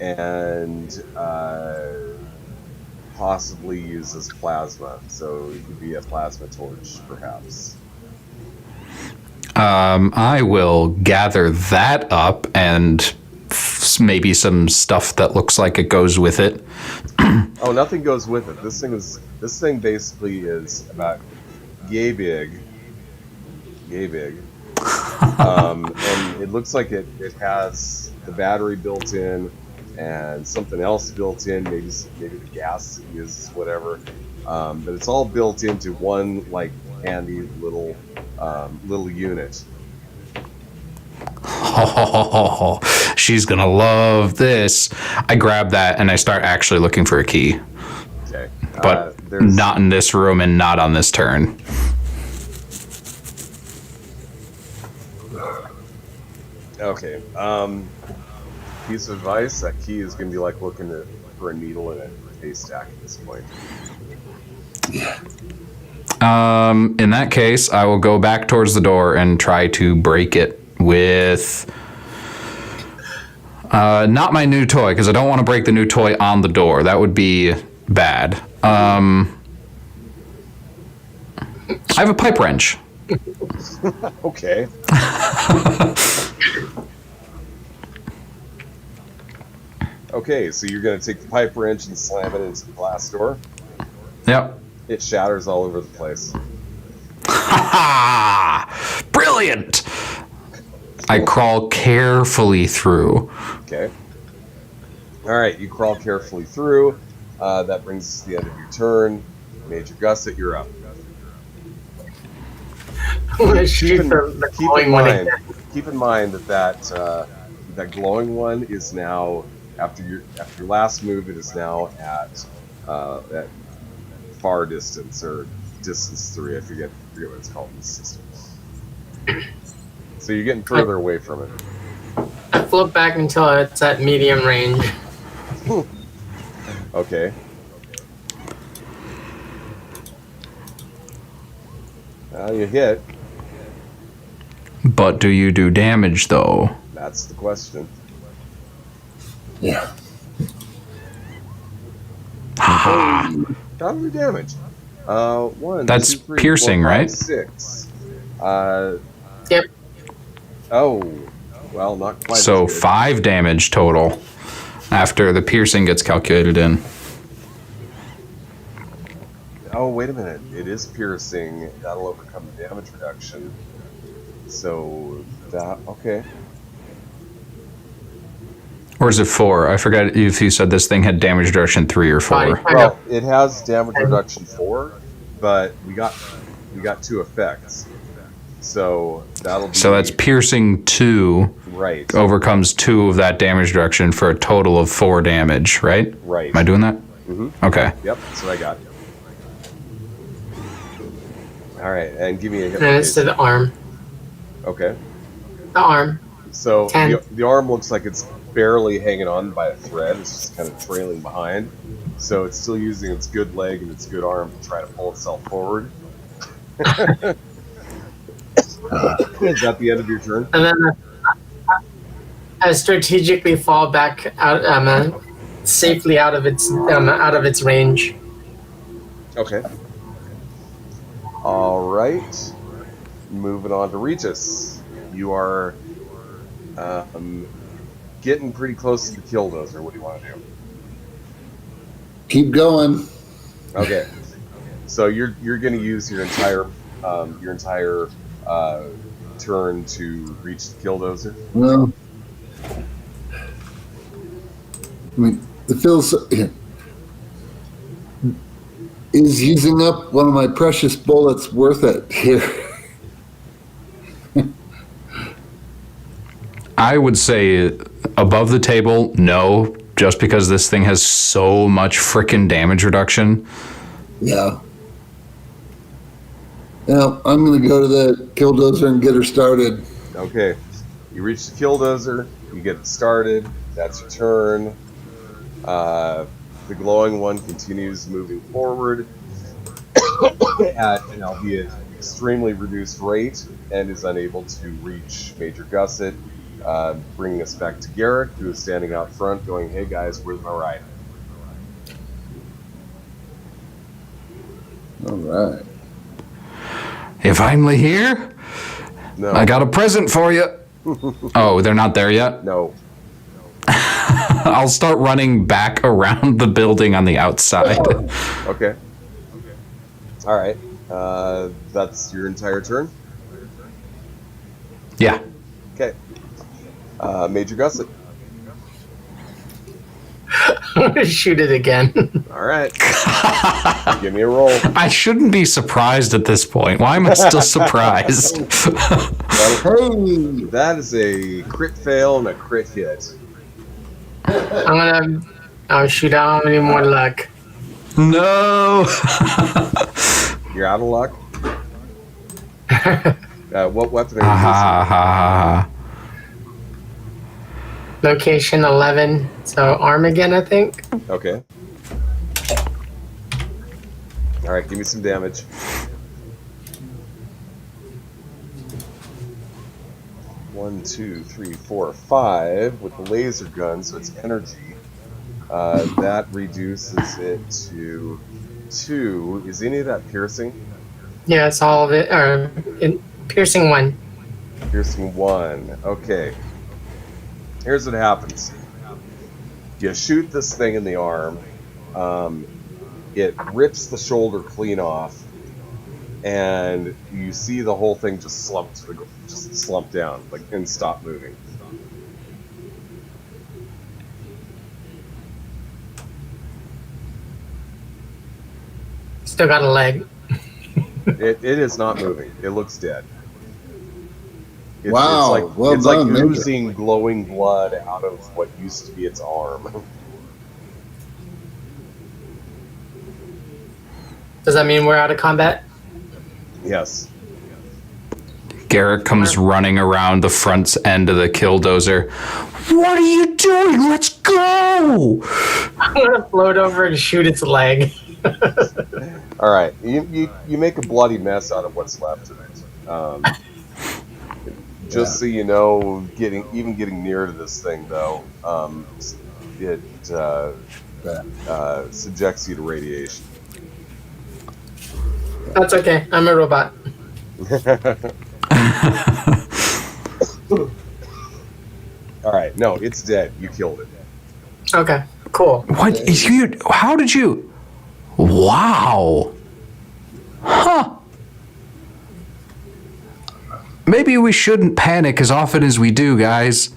and possibly uses plasma. So it could be a plasma torch, perhaps. I will gather that up and maybe some stuff that looks like it goes with it. Oh, nothing goes with it. This thing basically is about yay big. And it looks like it has the battery built in and something else built in, maybe the gas it uses, whatever. But it's all built into one like handy little unit. Oh, she's gonna love this. I grab that and I start actually looking for a key, Okay, but there's not in this room and not on this turn. okay. Piece of advice: that key is going to be like looking for a needle in a haystack at this point. In that case, I will go back towards the door and try to break it with not my new toy, because I don't want to break the new toy on the door. That would be bad. I have a pipe wrench. Okay. Okay, so you're going to take the pipe wrench and slam it into the glass door. Yep. It shatters all over the place. Ha! Brilliant! I crawl carefully through. Okay. All right, you crawl carefully through. That brings us to the end of your turn. Major Gusset, you're up. I'm gonna shoot the glowing one again. Keep in mind that glowing one is now after your last move. It is now at far distance or distance 3. I forget what it's called in the system. So you're getting further away from it. I flip back until it's at medium range. Okay. You hit. But do you do damage, though? That's the question. Yeah. Ha! How do we damage? 1. That's 2, 3, piercing, 4, 5, right? 6. Yep. Oh, well, not quite. So as good. 5 damage total after the piercing gets calculated in. Oh, wait a minute. It is piercing. That'll overcome the damage reduction. So that okay. Or is it 4? I forgot if you said this thing had damage reduction 3 or 4. Body. Well, it has damage reduction 4, but we got 2 effects. So that'll be So that's piercing 2 right. overcomes 2 of that damage reduction for a total of 4 damage, right? Right. Am I doing that? Okay. Yep, that's what I got. All right, and give me a hit. And it's to the arm. Okay. The arm. So 10. the arm looks like it's barely hanging on by a thread. It's just kind of trailing behind. So it's still using its good leg and its good arm to try to pull itself forward. Is that the end of your turn? And then I strategically fall back out, safely out of its range. Okay. All right. Moving on to Regis. You are getting pretty close to the Killdozer. What do you want to do? Keep going. Okay. So you're going to use your entire turn to reach the Killdozer. Well, I mean, it feels is using up one of my precious bullets worth it here? I would say above the table, no, just because this thing has so much frickin' damage reduction. Yeah. Well, I'm going to go to the Killdozer and get her started. Okay. You reach the Killdozer. You get it started. That's your turn. The glowing one continues moving forward at an albeit extremely reduced rate and is unable to reach Major Gusset, bringing us back to Garrick, who is standing out front going, "Hey guys, where's my ride?" All right. You finally here? No. I got a present for you. Oh, they're not there yet? No. I'll start running back around the building on the outside. Okay. All right. That's your entire turn? Yeah. Okay. Major Gusset. I'm gonna shoot it again. All right. Give me a roll. I shouldn't be surprised at this point. Why am I still surprised? Hey! That is a crit fail and a crit hit. I'll shoot out any more luck. No. You're out of luck. What weapon are you Ha ha. Location 11. So arm again, I think. using? Okay. All right, give me some damage. One, two, three, four, 5 with the laser gun, so it's energy. That reduces it to 2. Is any of that piercing? Yeah, it's all of it. Or piercing 1. Piercing 1. Okay. Here's what happens. You shoot this thing in the arm. It rips the shoulder clean off, and you see the whole thing just slump down, like, and stop moving. Still got a leg. It is not moving. It looks dead. Wow, It's like, well it's done, like Major. oozing glowing blood out of what used to be its arm. Does that mean we're out of combat? Yes. Garrick comes running around the front end of the Killdozer. What are you doing? Let's go! I'm gonna float over and shoot its leg. All right. You make a bloody mess out of what's left of it. Just so you know, getting near to this thing though, it subjects you to radiation. That's okay. I'm a robot. All right. No, it's dead. You killed it. Okay, cool. What is you? How did you? Wow. Huh. Maybe we shouldn't panic as often as we do, guys.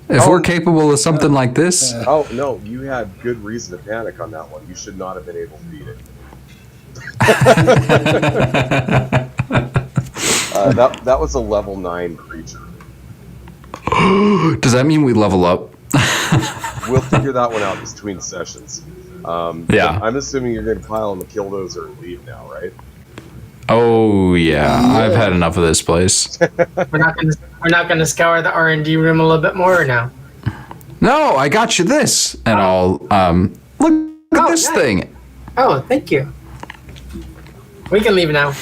If we're capable of something like this. Oh no, you had good reason to panic on that one. You should not have been able to beat it. That was a level 9 creature. Does that mean we level up? We'll figure that one out between sessions. Yeah. I'm assuming you're going to pile on the Killdozer and leave now, right? Oh yeah, I've had enough of this place. We're not gonna scour the R&D room a little bit more now. No, I got you this, and I'll look at this nice. thing. Oh, thank you. We can leave now. All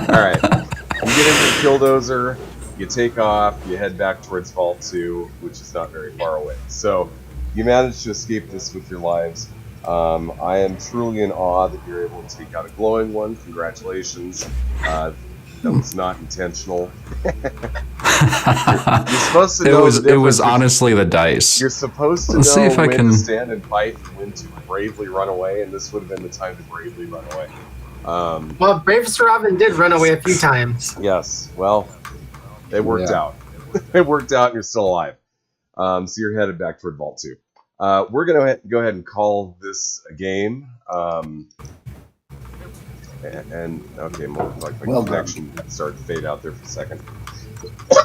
right. You get into the Killdozer, you take off, you head back towards Vault 2, which is not very far away. So you manage to escape this with your lives. I am truly in awe that you're able to take out a glowing one. Congratulations. That was not intentional. You're supposed to know It was honestly the dice. You're supposed to Let's see know if I when can- to stand and fight and when to bravely run away, and this would have been the time to bravely run away. Well, Brave Sir Robin did run away a few times. Yes, well, it worked out. It worked out and you're still alive. So you're headed back toward Vault 2. We're going to go ahead and call this a game. Okay, more like my connection started to fade out there for a second.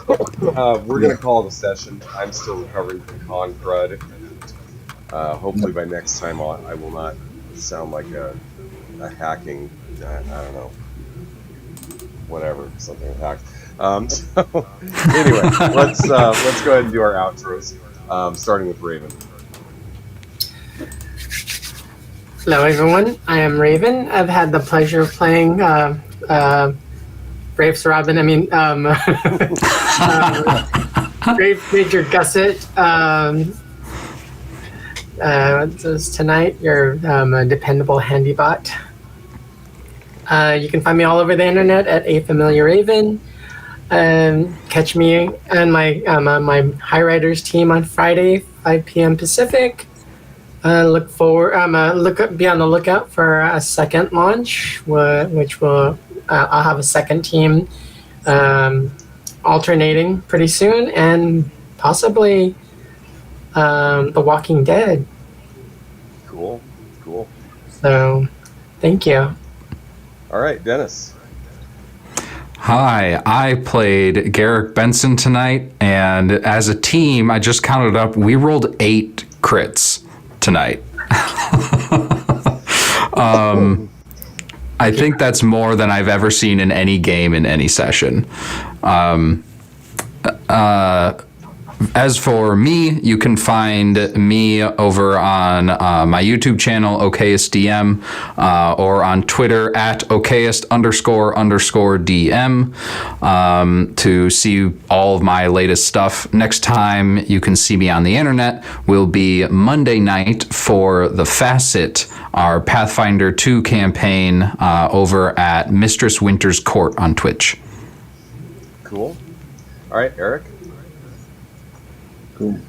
We're going to call it a session. I'm still recovering from con crud. And, hopefully by next time on, I will not sound like a hacking, I don't know, whatever, something hacked. So anyway, let's go ahead and do our outros, starting with Raven. Hello, everyone. I am Raven. I've had the pleasure of playing Brave Sir Robin. Brave Major Gusset. Tonight, you're a dependable handy bot. You can find me all over the internet at A Familiar Raven. Catch me and my High Riders team on Friday, 5 p.m. Pacific. Be on the lookout for a second launch, which will I'll have a second team alternating pretty soon, and possibly The Walking Dead. Cool. So, thank you. All right, Dennis. Hi, I played Garrick Benson tonight, and as a team, I just counted up, we rolled 8 crits tonight. I think that's more than I've ever seen in any game in any session. As for me, you can find me over on my YouTube channel, OKSDM, or on Twitter at OKest__DM to see all of my latest stuff. Next time you can see me on the internet will be Monday night for The Facet, our Pathfinder 2 campaign over at Mistress Winter's Court on Twitch. Cool. All right, Eric. Cool.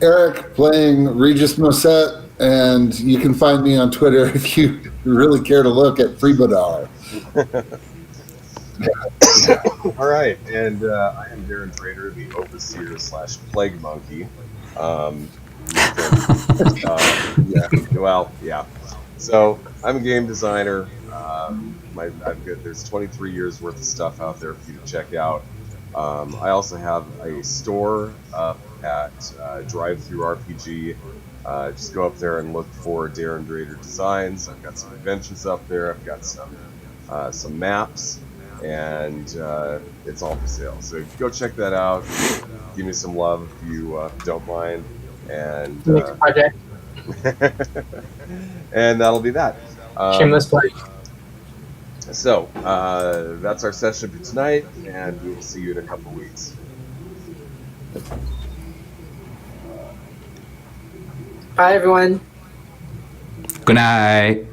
Eric playing Regis Mosset, and you can find me on Twitter if you really care to look at Freebodar. All right, and I am Darren Trader, the Overseer / Plague Monkey. Yeah. So I'm a game designer. There's 23 years worth of stuff out there for you to check out. I also have a store up at Drive-Thru RPG. Just go up there and look for Darren Drader Designs. I've got some inventions up there. I've got some maps, and it's all for sale. So go check that out. Give me some love if you don't mind. And Next project. and that'll be that. Shameless plug. So, that's our session for tonight, and we will see you in a couple weeks. Bye, everyone. Good night.